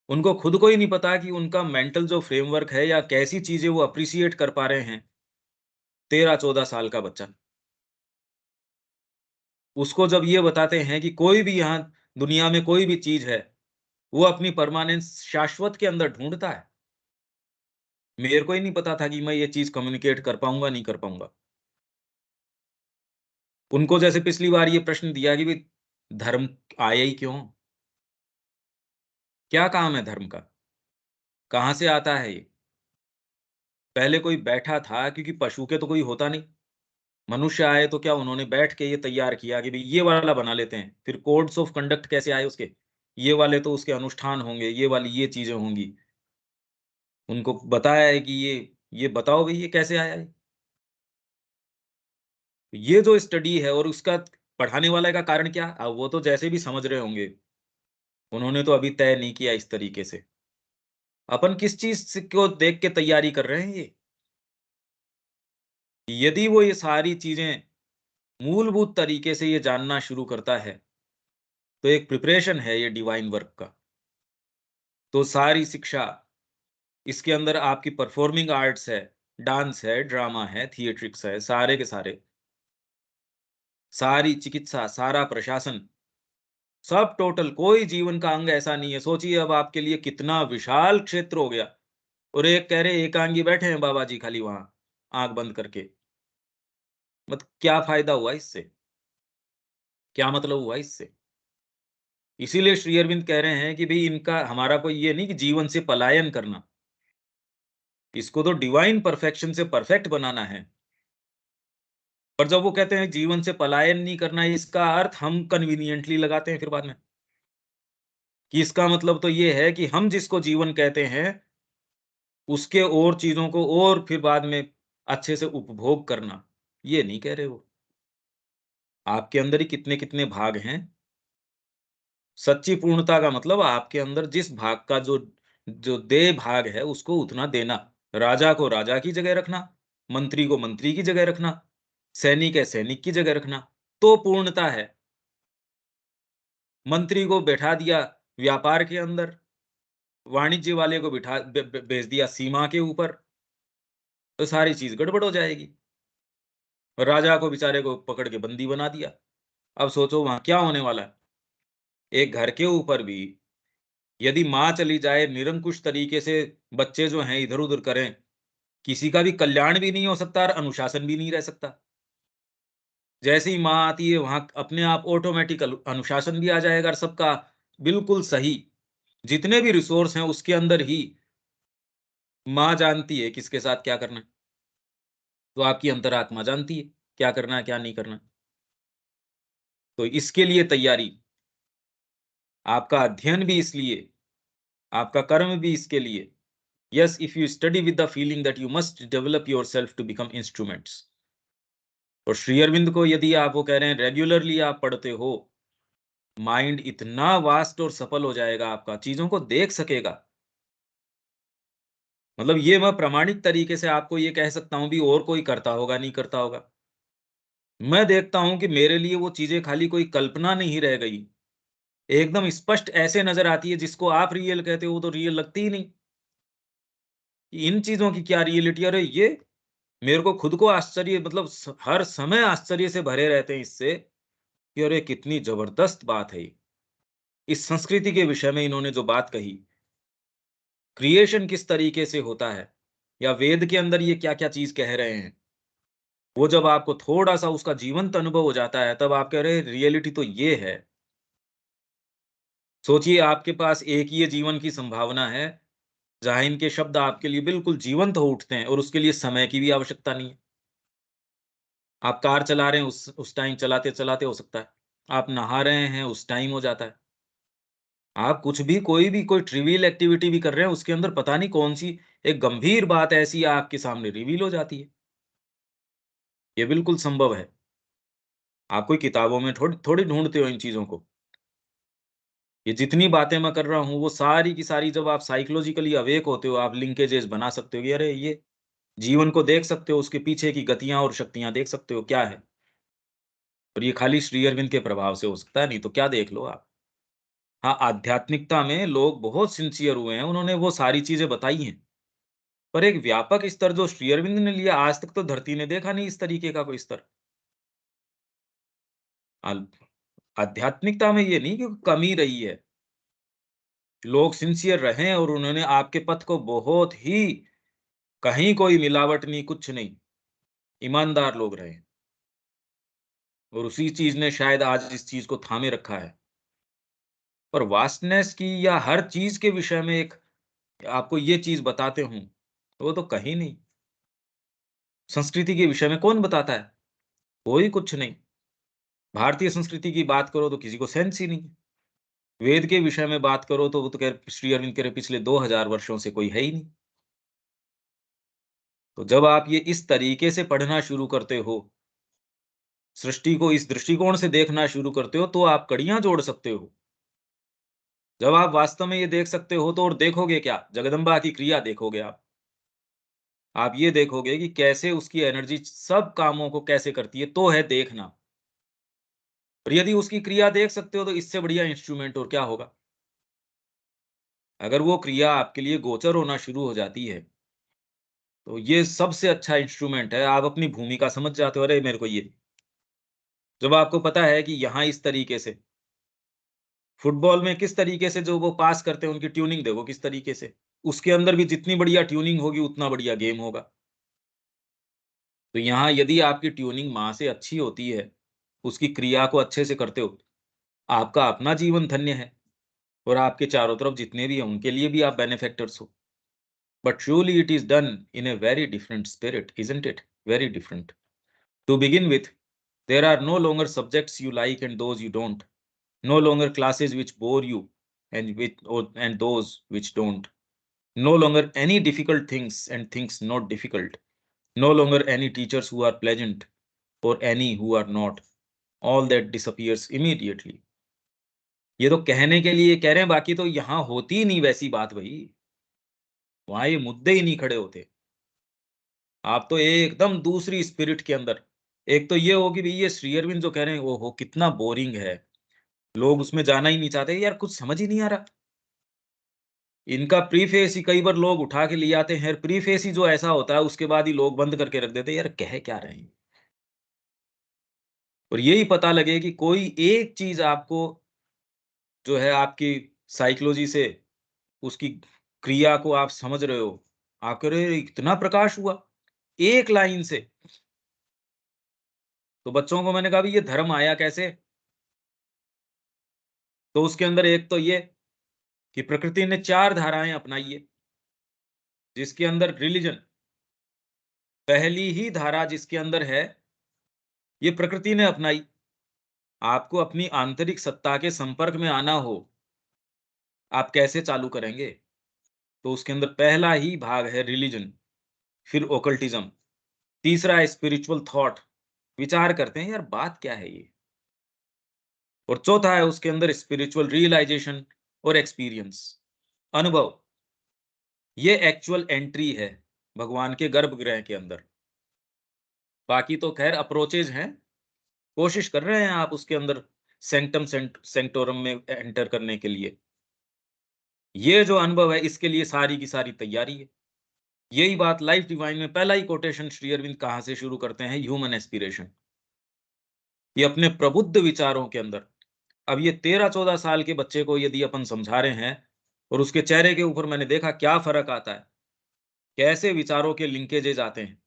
उनको खुद को ही नहीं पता कि उनका मेंटल जो फ्रेमवर्क है या कैसी चीज़ें वो अप्रिशिएट कर पा रहे हैं। 13-14 साल का बच्चा। उसको जब ये बताते हैं कि कोई भी यहाँ दुनिया में कोई भी चीज़ है, वो अपनी परमानेंस शाश्वत के अंदर ढूँढता है। मेरे को ही नहीं पता था कि मैं ये चीज़ कम्युनिकेट कर पाऊँगा, नहीं कर पाऊँगा। उनको जैसे पिछली बार ये प्रश्न दिया कि भई धर्म आया ही क्यों? क्या काम है धर्म का? कहाँ से आता है ये? पहले कोई बैठा था क्योंकि पशु के तो कोई होता नहीं। मनुष्य आए तो क्या उन्होंने बैठ के ये तैयार किया कि भई ये वाला बना लेते हैं। फिर कोड्स ऑफ कंडक्ट कैसे आए उसके? ये वाले तो उसके अनुष्ठान होंगे, ये वाली ये चीज़ें होंगी। उनको बताया है कि ये बताओ भई ये कैसे आया ये? ये जो स्टडी है और उसका पढ़ाने वाले का कारण क्या? वो तो जैसे भी समझ रहे होंगे। उन्होंने तो अभी तय नहीं किया इस तरीके से। अपन किस चीज़ से को देख के तैयारी कर रहे हैं ये? यदि वो ये सारी चीज़ें मूलभूत तरीके से ये जानना शुरू करता है, तो एक प्रिपरेशन है ये डिवाइन वर्क का। तो सारी शिक्षा, इसके अंदर आपकी परफॉर्मिंग आर्ट्स है, डांस है, ड्रामा है, थिएट्रिक्स है, सारे के सारे, सारी चिकित्सा, सारा प्रशासन, सब टोटल कोई जीवन का अंग ऐसा नहीं है। सोचिए अब आपके लिए कितना विशाल क्षेत्र हो गया और एक कह रहे एकांगी बैठे हैं बाबा जी खाली वहाँ, आँख बंद करके। क्या फ़ायदा हुआ इससे? क्या मतलब हुआ इससे? इसीलिए श्री अरविंद कह रहे हैं कि भाई इनका हमारा कोई ये नहीं कि जीवन से पलायन करना, इसको तो डिवाइन परफेक्शन से परफेक्ट बनाना है। पर जब वो कहते हैं जीवन से पलायन नहीं करना, इसका अर्थ हम कन्वीनियंटली लगाते हैं फिर बाद में, कि इसका मतलब तो ये है कि हम जिसको जीवन कहते हैं, उसके और चीज़ों को और फिर बाद में अच्छे से उपभोग करना, ये नहीं कह रहे वो। आपके अंदर ही कितने-कितने भाग हैं। सच्ची पूर्णता का मतलब आपके अंदर जिस भाग का जो जो देह भाग है, उसको उतना देना। राजा को राजा की जगह रखना, मंत्री को मंत्री की जगह रखना, सैनिक है सैनिक की जगह रखना, तो पूर्णता है। मंत्री को बैठा दिया व्यापार के अंदर, वाणिज्य वाले को बिठा बे बे भेज दिया सीमा के ऊपर, तो सारी चीज़ गड़बड़ हो जाएगी। राजा को बेचारे को पकड़ के बंदी बना दिया। अब सोचो वहाँ क्या होने वाला है? एक घर के ऊपर भी यदि माँ चली जाए, निरंकुश तरीके से बच्चे जो हैं इधर-उधर करें, किसी का भी कल्याण भी नहीं हो सकता और अनुशासन भी नहीं रह सकता। जैसे ही माँ आती है, वहाँ अपने आप ऑटोमैटिक अनुशासन भी आ जाएगा और सबका बिल्कुल सही, जितने भी रिसोर्स हैं उसके अंदर ही माँ जानती है किसके साथ क्या करना है। तो आपकी अंतरात्मा जानती है, क्या करना है, क्या नहीं करना है। तो इसके लिए तैयारी, आपका अध्ययन भी इसलिए, आपका कर्म भी इसके लिए। Yes, if you study with the feeling that you must develop yourself to become instruments. और श्री अरविंद को यदि आप वो कह रहे हैं रेगुलरली आप पढ़ते हो, माइंड इतना वास्ट और सफल हो जाएगा आपका, चीज़ों को देख सकेगा। मतलब ये मैं प्रामाणिक तरीके से आपको ये कह सकता हूँ भी और कोई करता होगा, नहीं करता होगा। मैं देखता हूँ कि मेरे लिए वो चीज़ें खाली कोई कल्पना नहीं रह गई। एकदम स्पष्ट ऐसे नज़र आती है जिसको आप रियल कहते हो, वो तो रियल लगती ही नहीं। इन चीज़ों की क्या रियलिटी अरे ये मेरे को खुद को आश्चर्य मतलब हर समय आश्चर्य से भरे रहते हैं इससे कि अरे कितनी जबरदस्त बात है ये। इस संस्कृति के विषय में इन्होंने जो बात कही, क्रिएशन किस तरीके से होता है या वेद के अंदर ये क्या-क्या चीज़ कह रहे हैं। वो जब आपको थोड़ा-सा उसका जीवंत अनुभव हो जाता है, तब आप कह रहे हैं रियलिटी तो ये है। सोचिए आपके पास एक ही ये जीवन की संभावना है, जहाँ इनके शब्द आपके लिए बिल्कुल जीवंत हो उठते हैं और उसके लिए समय की भी आवश्यकता नहीं है। आप कार चला रहे हैं उस टाइम चलाते-चलाते हो सकता है। आप नहा रहे हैं उस टाइम हो जाता है। आप कुछ भी कोई भी कोई ट्रिवियल एक्टिविटी भी कर रहे हैं, उसके अंदर पता नहीं कौन-सी एक गंभीर बात ऐसी आपके सामने रिवील हो जाती है। ये बिल्कुल संभव है। आप कोई किताबों में थोड़ी थोड़ी ढूँढते हो इन चीज़ों को। ये जितनी बातें मैं कर रहा हूँ, वो सारी की सारी जब आप साइकोलॉजिकली अवेक होते हो, आप लिंकेजेस बना सकते हो कि अरे! ये जीवन को देख सकते हो, उसके पीछे की गतियाँ और शक्तियाँ देख सकते हो, क्या है? और ये खाली श्री अरविंद के प्रभाव से हो सकता है, नहीं तो क्या देख लो आप। हाँ, आध्यात्मिकता में लोग बहुत सिंसियर हुए हैं, उन्होंने वो सारी चीज़ें बताई हैं। पर एक व्यापक स्तर जो श्री अरविंद ने लिया, आज तक तो धरती ने देखा नहीं इस तरीके का कोई स्तर। अल आध्यात्मिकता में ये नहीं कि कमी रही है। लोग सिंसियर रहे हैं और उन्होंने आपके पथ को बहुत ही कहीं कोई मिलावट नहीं, कुछ नहीं, ईमानदार लोग रहे हैं और उसी चीज़ ने शायद आज इस चीज़ को थामे रखा है। पर वास्टनेस की या हर चीज़ के विषय में एक आपको ये चीज़ बताते हूँ, वो तो कहीं नहीं। संस्कृति के विषय में कौन बताता है? कोई कुछ नहीं। भारतीय संस्कृति की बात करो तो किसी को सेंस ही नहीं है। वेद के विषय में बात करो तो वो तो कह श्री अरविंद कह रहे पिछले 2000 वर्षों से कोई है ही नहीं। तो जब आप ये इस तरीके से पढ़ना शुरू करते हो, सृष्टि को इस दृष्टिकोण से देखना शुरू करते हो, तो आप कड़ियाँ जोड़ सकते हो। जब आप वास्तव में ये देख सकते हो तो और देखोगे क्या? जगदम्बा की क्रिया देखोगे आप। आप ये देखोगे कि कैसे उसकी एनर्जी सब कामों को कैसे करती है, तो है देखना। और यदि उसकी क्रिया देख सकते हो तो इससे बढ़िया इंस्ट्रूमेंट और क्या होगा? अगर वो क्रिया आपके लिए गोचर होना शुरू हो जाती है, तो ये सबसे अच्छा इंस्ट्रूमेंट है। आप अपनी भूमिका समझ जाते हो, अरे मेरे को ये जब आपको पता है कि यहाँ इस तरीके से फुटबॉल में किस तरीके से जो वो पास करते हैं, उनकी ट्यूनिंग देखो किस तरीके से। उसके अंदर भी जितनी बढ़िया ट्यूनिंग होगी, उतना बढ़िया गेम होगा। तो यहाँ यदि आपकी ट्यूनिंग माँ से अच्छी होती है, उसकी क्रिया को अच्छे से करते हो, आपका अपना जीवन धन्य है। और आपके चारों तरफ जितने भी हैं उनके लिए भी आप बेनिफैक्टर्स हो। But surely it is done in a very different spirit, isn't it? Very different. To begin with, there are no longer subjects you like and those you don't. No longer classes which bore you and those which don't. No longer any difficult things and things not difficult. No longer any teachers who are pleasant or any who are not. All that disappears immediately. ये तो कहने के लिए कह रहे हैं, बाकी तो यहाँ होती ही नहीं वैसी बात भाई। वहां ये मुद्दे ही नहीं खड़े होते। आप तो एकदम दूसरी स्पिरिट के अंदर। एक तो ये हो कि भाई ये श्री अरविंद जो कह रहे हैं वो हो कितना बोरिंग है, लोग उसमें जाना ही नहीं चाहते। यार कुछ समझ ही नहीं आ रहा। इनका प्रीफेस ही कई बार लोग उठा के ले आते हैं, प्रीफेस ही जो ऐसा होता है उसके बाद ही लोग बंद करके रख देते हैं। यार कह क्या रहे हैं। और यही पता लगे कि कोई एक चीज आपको जो है आपकी साइकोलॉजी से उसकी क्रिया को आप समझ रहे हो, आप कह रहे हो इतना प्रकाश हुआ एक लाइन से। तो बच्चों को मैंने कहा भी ये धर्म आया कैसे। तो उसके अंदर एक तो ये कि प्रकृति ने 4 धाराएं अपनाई है, जिसके अंदर रिलीजन पहली ही धारा जिसके अंदर है, ये प्रकृति ने अपनाई। आपको अपनी आंतरिक सत्ता के संपर्क में आना हो, आप कैसे चालू करेंगे? तो उसके अंदर पहला ही भाग है रिलीजन, फिर ओकल्टिज्म, तीसरा है स्पिरिचुअल थॉट, विचार करते हैं यार बात क्या है ये, और चौथा है उसके अंदर स्पिरिचुअल रियलाइजेशन और एक्सपीरियंस, अनुभव। ये एक्चुअल एंट्री है भगवान के गर्भगृह के अंदर। बाकी तो खैर अप्रोचेज हैं, कोशिश कर रहे हैं आप उसके अंदर सेंक्टम सेंक्टोरम में एंटर करने के लिए। ये जो अनुभव है इसके लिए सारी की सारी तैयारी है। यही बात लाइफ डिवाइन में पहला ही कोटेशन श्री अरविंद कहां से शुरू करते हैं, ह्यूमन एस्पिरेशन। ये अपने प्रबुद्ध विचारों के अंदर। अब ये 13-14 साल के बच्चे को यदि अपन समझा रहे हैं और उसके चेहरे के ऊपर मैंने देखा क्या फर्क आता है, कैसे विचारों के लिंकेजेज आते हैं,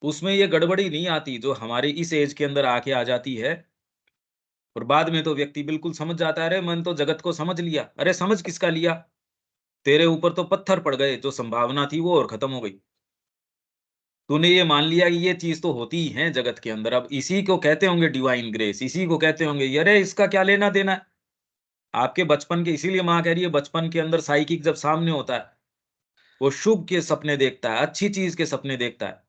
उसमें ये गड़बड़ी नहीं आती जो हमारी इस एज के अंदर आके आ जाती है। और बाद में तो व्यक्ति बिल्कुल समझ जाता है, अरे मन तो जगत को समझ लिया। अरे समझ किसका लिया, तेरे ऊपर तो पत्थर पड़ गए, जो संभावना थी वो और खत्म हो गई। तूने ये मान लिया कि ये चीज तो होती ही है जगत के अंदर। अब इसी को कहते होंगे डिवाइन ग्रेस, इसी को कहते होंगे अरे इसका क्या लेना देना है आपके बचपन के। इसीलिए माँ कह रही है बचपन के अंदर साइकिक जब सामने होता है, वो शुभ के सपने देखता है, अच्छी चीज के सपने देखता है।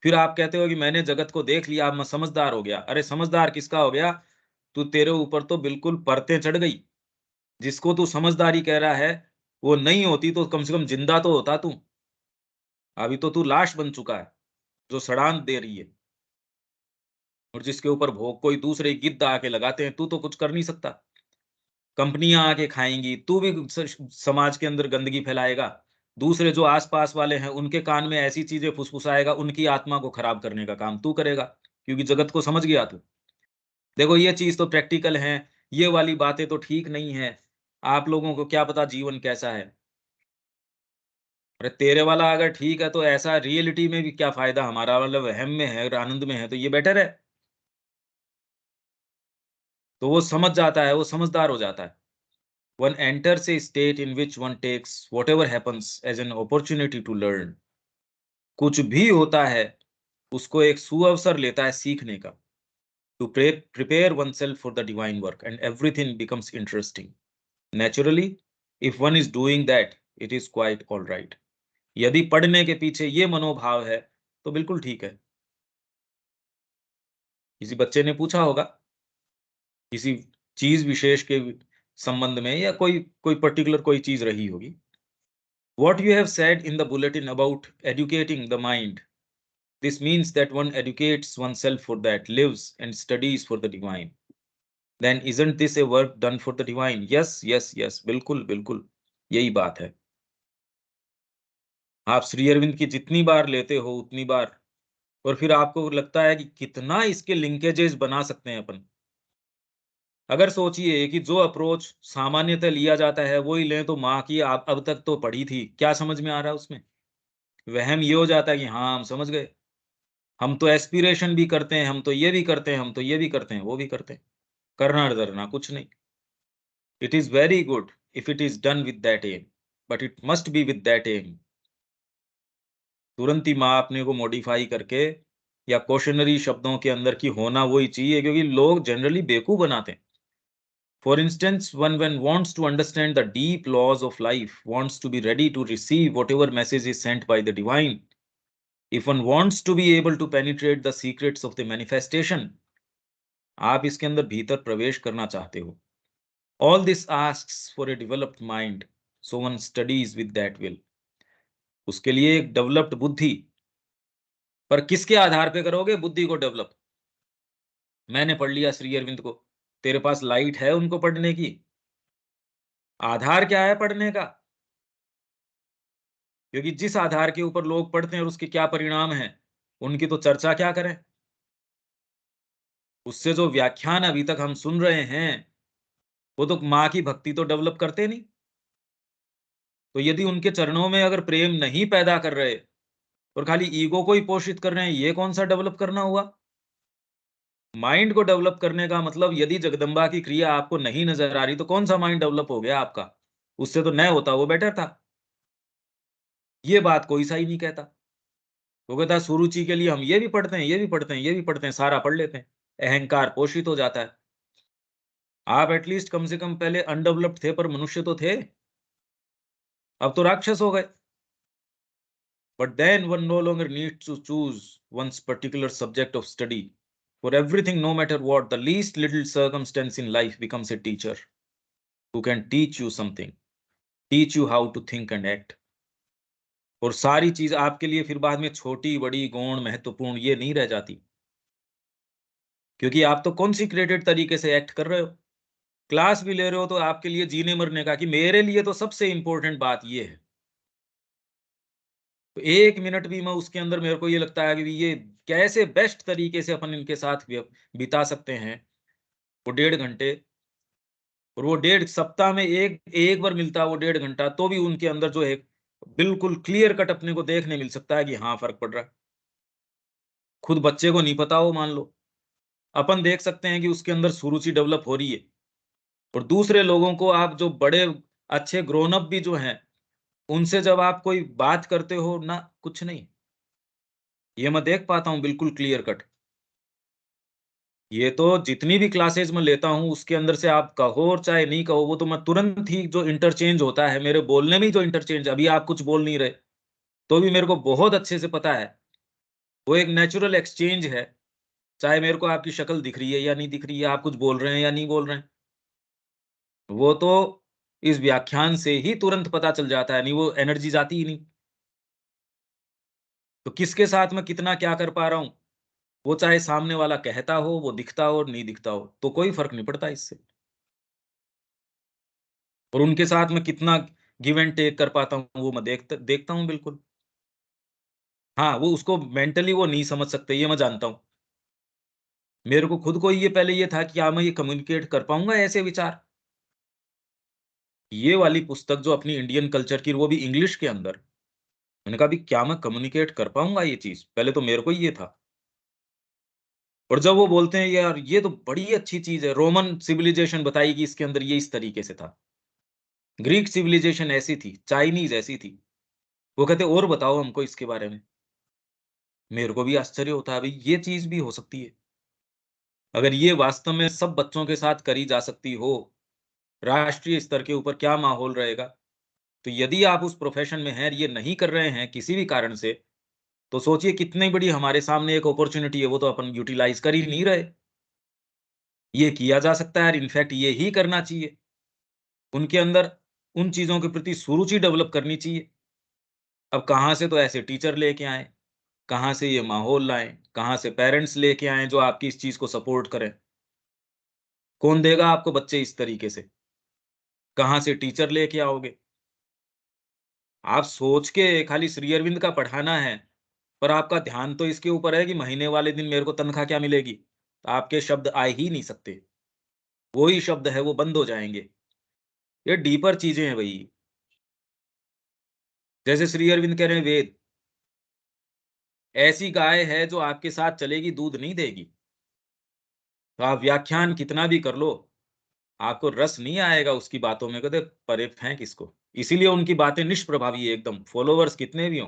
फिर आप कहते हो कि मैंने जगत को देख लिया, अब मैं समझदार हो गया। अरे समझदार किसका हो गया, तू तेरे ऊपर तो बिल्कुल परतें चढ़ गई। जिसको तू समझदारी कह रहा है वो नहीं होती तो कम से कम जिंदा तो होता तू। अभी तो तू लाश बन चुका है जो सड़ांत दे रही है, और जिसके ऊपर भोग कोई दूसरे गिद्ध आके लगाते हैं। तू तो कुछ कर नहीं सकता। कंपनियां आके खाएंगी, तू भी समाज के अंदर गंदगी फैलाएगा। दूसरे जो आसपास वाले हैं उनके कान में ऐसी चीजें फुसफुसाएगा, उनकी आत्मा को खराब करने का काम तू करेगा, क्योंकि जगत को समझ गया तू। देखो ये चीज तो प्रैक्टिकल है, ये वाली बातें तो ठीक नहीं है। आप लोगों को क्या पता जीवन कैसा है। अरे तेरे वाला अगर ठीक है तो ऐसा रियलिटी में भी क्या फायदा, हमारा वाला वहम में है और आनंद में है तो ये बेटर है। तो वो समझ जाता है, वो समझदार हो जाता है। One enters a state in which one takes whatever happens as an opportunity to learn. कुछ भी होता है उसको एक सुअवसर लेता है सीखने का। To prepare oneself for the divine work and everything becomes interesting. Naturally, if one is doing that, it is quite all right. यदि पढ़ने के पीछे ये मनोभाव है तो बिल्कुल ठीक है। किसी बच्चे ने पूछा होगा किसी चीज विशेष के संबंध में, या कोई कोई पर्टिकुलर कोई चीज रही होगी। What you have said in the bulletin about educating the mind, this means that one educates oneself for that, lives and studies for the divine. Then isn't this a work done for the divine? Yes, yes, yes, बिल्कुल बिल्कुल यही बात है। आप श्री अरविंद की जितनी बार लेते हो उतनी बार, और फिर आपको लगता है कि कितना इसके लिंकेजेस बना सकते हैं अपन। अगर सोचिए कि जो अप्रोच सामान्यतः लिया जाता है वही लें, तो माँ की आप अब तक तो पढ़ी थी, क्या समझ में आ रहा है उसमें। वहम ये हो जाता है कि हाँ हम समझ गए, हम तो एस्पिरेशन भी करते हैं, हम तो ये भी करते हैं, हम तो ये भी करते हैं, वो भी करते हैं। करना डरना कुछ नहीं। It is very good if it is done with that aim, but it must be with that aim. तुरंत ही माँ अपने को मॉडिफाई करके या क्वेश्चनरी शब्दों के अंदर की होना वही चाहिए, क्योंकि लोग जनरली बेवकूफ बनाते हैं. For instance, one when wants to understand the deep laws of life, wants to be ready to receive whatever message is sent by the divine, if one wants to be able to penetrate the secrets of the manifestation, आप इसके अंदर भीतर प्रवेश करना चाहते हो. All this asks for a developed mind, so one studies with that will. उसके लिए एक डेवलप्ड बुद्धि, पर किसके आधार पे करोगे बुद्धि को डेवलप? मैंने पढ़ लिया श्री अरविंद को, तेरे पास लाइट है उनको पढ़ने की? आधार क्या है पढ़ने का? क्योंकि जिस आधार के ऊपर लोग पढ़ते हैं और उसके क्या परिणाम हैं, उनकी तो चर्चा क्या करें. उससे जो व्याख्यान अभी तक हम सुन रहे हैं, वो तो माँ की भक्ति तो डेवलप करते नहीं. तो यदि उनके चरणों में अगर प्रेम नहीं पैदा कर रहे और खाली ईगो को ही पोषित कर रहे हैं, ये कौन सा डेवलप करना हुआ? माइंड को डेवलप करने का मतलब, यदि जगदम्बा की क्रिया आपको नहीं नजर आ रही तो कौन सा माइंड डेवलप हो गया आपका? उससे तो न होता वो बेटर था. ये बात कोई सा ही नहीं कहता. वो कहता है सुरुचि के लिए हम ये भी पढ़ते हैं, ये भी पढ़ते हैं, ये भी पढ़ते हैं, सारा पढ़ लेते हैं. अहंकार पोषित हो जाता है. आप एटलीस्ट कम से कम पहले अनडेवलप्ड थे, पर मनुष्य तो थे. अब तो राक्षस हो गए. But then one no longer needs to choose one's particular subject of study. For everything, no matter what, the least little circumstance in life becomes a teacher who can teach you something, teach you how to think and act. और सारी चीज आपके लिए फिर बाद में छोटी बड़ी गौण महत्वपूर्ण ये नहीं रह जाती, क्योंकि आप तो कॉन्सिक्रेटेड तरीके से एक्ट कर रहे हो. क्लास भी ले रहे हो तो आपके लिए जीने मरने का, कि मेरे लिए तो सबसे इंपॉर्टेंट बात ये है. तो एक मिनट भी मैं उसके अंदर मेरे को ये लगता है कि ये कैसे बेस्ट तरीके से अपन इनके साथ बिता सकते हैं वो 1.5 घंटे. और वो 1.5 सप्ताह में एक एक बार मिलता है वो 1.5 घंटा, तो भी उनके अंदर जो है बिल्कुल क्लियर कट अपने को देखने मिल सकता है कि हाँ फर्क पड़ रहा है. खुद बच्चे को नहीं पता हो मान लो, अपन देख सकते हैं कि उसके अंदर सुरुचि डेवलप हो रही है. और दूसरे लोगों को आप जो बड़े अच्छे ग्रोन अप भी जो हैं, उनसे जब आप कोई बात करते हो ना, कुछ नहीं, ये मैं देख पाता हूँ बिल्कुल क्लियर कट. ये तो जितनी भी क्लासेस मैं लेता हूँ उसके अंदर से आप कहो और चाहे नहीं कहो, वो तो मैं तुरंत ही जो इंटरचेंज होता है मेरे बोलने में ही, जो इंटरचेंज, अभी आप कुछ बोल नहीं रहे तो भी मेरे को बहुत अच्छे से पता है, वो एक नेचुरल एक्सचेंज है. चाहे मेरे को आपकी शक्ल दिख रही है या नहीं दिख रही है, आप कुछ बोल रहे हैं या नहीं बोल रहे हैं, वो तो इस व्याख्यान से ही तुरंत पता चल जाता है. नहीं वो एनर्जी जाती ही नहीं. तो किसके साथ में कितना क्या कर पा रहा हूँ, वो चाहे सामने वाला कहता हो, वो दिखता हो और नहीं दिखता हो, तो कोई फर्क नहीं पड़ता इससे. और उनके साथ में कितना गिव एंड टेक कर पाता हूँ, वो मैं देखता हूँ बिल्कुल. हाँ, वो उसको मेंटली वो नहीं समझ सकते, ये मैं जानता हूँ. मेरे को खुद को ये पहले ये था कि क्या मैं ये कम्युनिकेट कर पाऊँगा ऐसे विचार? ये वाली पुस्तक जो अपनी इंडियन कल्चर की, वो भी इंग्लिश के अंदर, मैंने कहा अभी क्या मैं कम्युनिकेट कर पाऊँगा ये चीज़? पहले तो मेरे को ही ये था. और जब वो बोलते हैं यार ये तो बड़ी अच्छी चीज़ है, रोमन सिविलाइजेशन बताई कि इसके अंदर ये इस तरीके से था, ग्रीक सिविलाइजेशन ऐसी थी, चाइनीज़ ऐसी थी. वो कहते और बताओ हमको इसके बारे में. मेरे को भी आश्चर्य होता है, भई ये चीज़ भी हो सकती है। अगर ये वास्तव में सब बच्चों के साथ करी जा सकती हो, राष्ट्रीय स्तर के ऊपर क्या माहौल रहेगा? तो यदि आप उस प्रोफ़ेशन में हैं, ये नहीं कर रहे हैं किसी भी कारण से, तो सोचिए कितनी बड़ी हमारे सामने एक अपॉर्च्युनिटी है, वो तो अपन यूटिलाइज़ कर ही नहीं रहे। ये किया जा सकता है, इनफैक्ट ये ही करना चाहिए। उनके अंदर उन चीज़ों के प्रति सुरुचि डेवलप करनी चाहिए। अब कहाँ से तो ऐसे टीचर लेके आएँ, कहाँ से ये माहौल लाएँ, कहाँ से पेरेंट्स लेके आएँ जो आपकी इस चीज़ को सपोर्ट करें। कौन देगा आपको बच्चे इस तरीके से? कहाँ से टीचर लेके आओगे? आप सोच के खाली श्री अरविंद का पढ़ाना है, पर आपका ध्यान तो इसके ऊपर है कि महीने वाले दिन मेरे को तनख्वाह क्या मिलेगी? तो आपके शब्द आ ही नहीं सकते। वो ही शब्द है वो बंद हो जाएँगे। ये डीपर चीज़ें हैं भई। जैसे श्री अरविंद कह रहे हैं वेद, ऐसी गाय है जो आपके साथ चलेगी, दूध नहीं देगी। तो आप व्याख्यान कितना भी कर लो, आपको रस नहीं आएगा उसकी बातों में, कहते परे फेंक इसको। इसीलिए उनकी बातें निष्प्रभावी है एकदम, फॉलोवर्स कितने भी हों,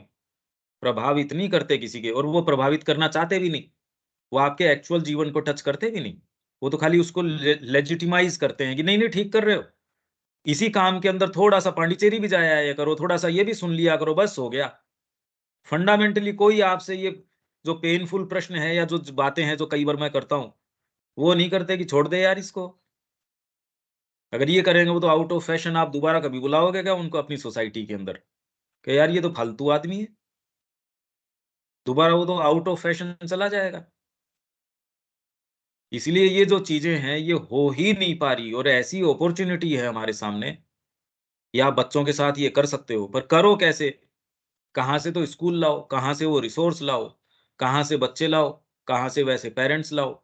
प्रभावित नहीं करते किसी के, और वो प्रभावित करना चाहते भी नहीं। वो आपके एक्चुअल जीवन को टच करते भी नहीं। वो तो खाली उसको लेजिटिमाइज़ करते हैं कि नहीं, नहीं ठीक कर रहे हो। इसी काम के अंदर थोड़ा-सा पांडिचेरी भी जाया आया करो, थोड़ा-सा ये भी सुन लिया करो, बस हो गया। फंडामेंटली कोई आपसे ये जो पेनफुल प्रश्न है या जो बातें हैं जो कई बार मैं करता हूँ, वो नहीं करते कि छोड़ दे यार इसको। अगर ये करेंगे वो तो आउट ऑफ फैशन, आप दोबारा कभी बुलाओगे क्या उनको अपनी सोसाइटी के अंदर? कि यार ये तो फालतू आदमी है, दोबारा वो तो आउट ऑफ फैशन चला जाएगा। इसलिए ये जो चीज़ें हैं, ये हो ही नहीं पा रही, और ऐसी अपॉर्च्युनिटी है हमारे सामने, या आप बच्चों के साथ ये कर सकते हो, पर करो कैसे? कहाँ से तो स्कूल लाओ, कहाँ से वो रिसोर्स लाओ, कहाँ से बच्चे लाओ, कहाँ से वैसे पेरेंट्स लाओ।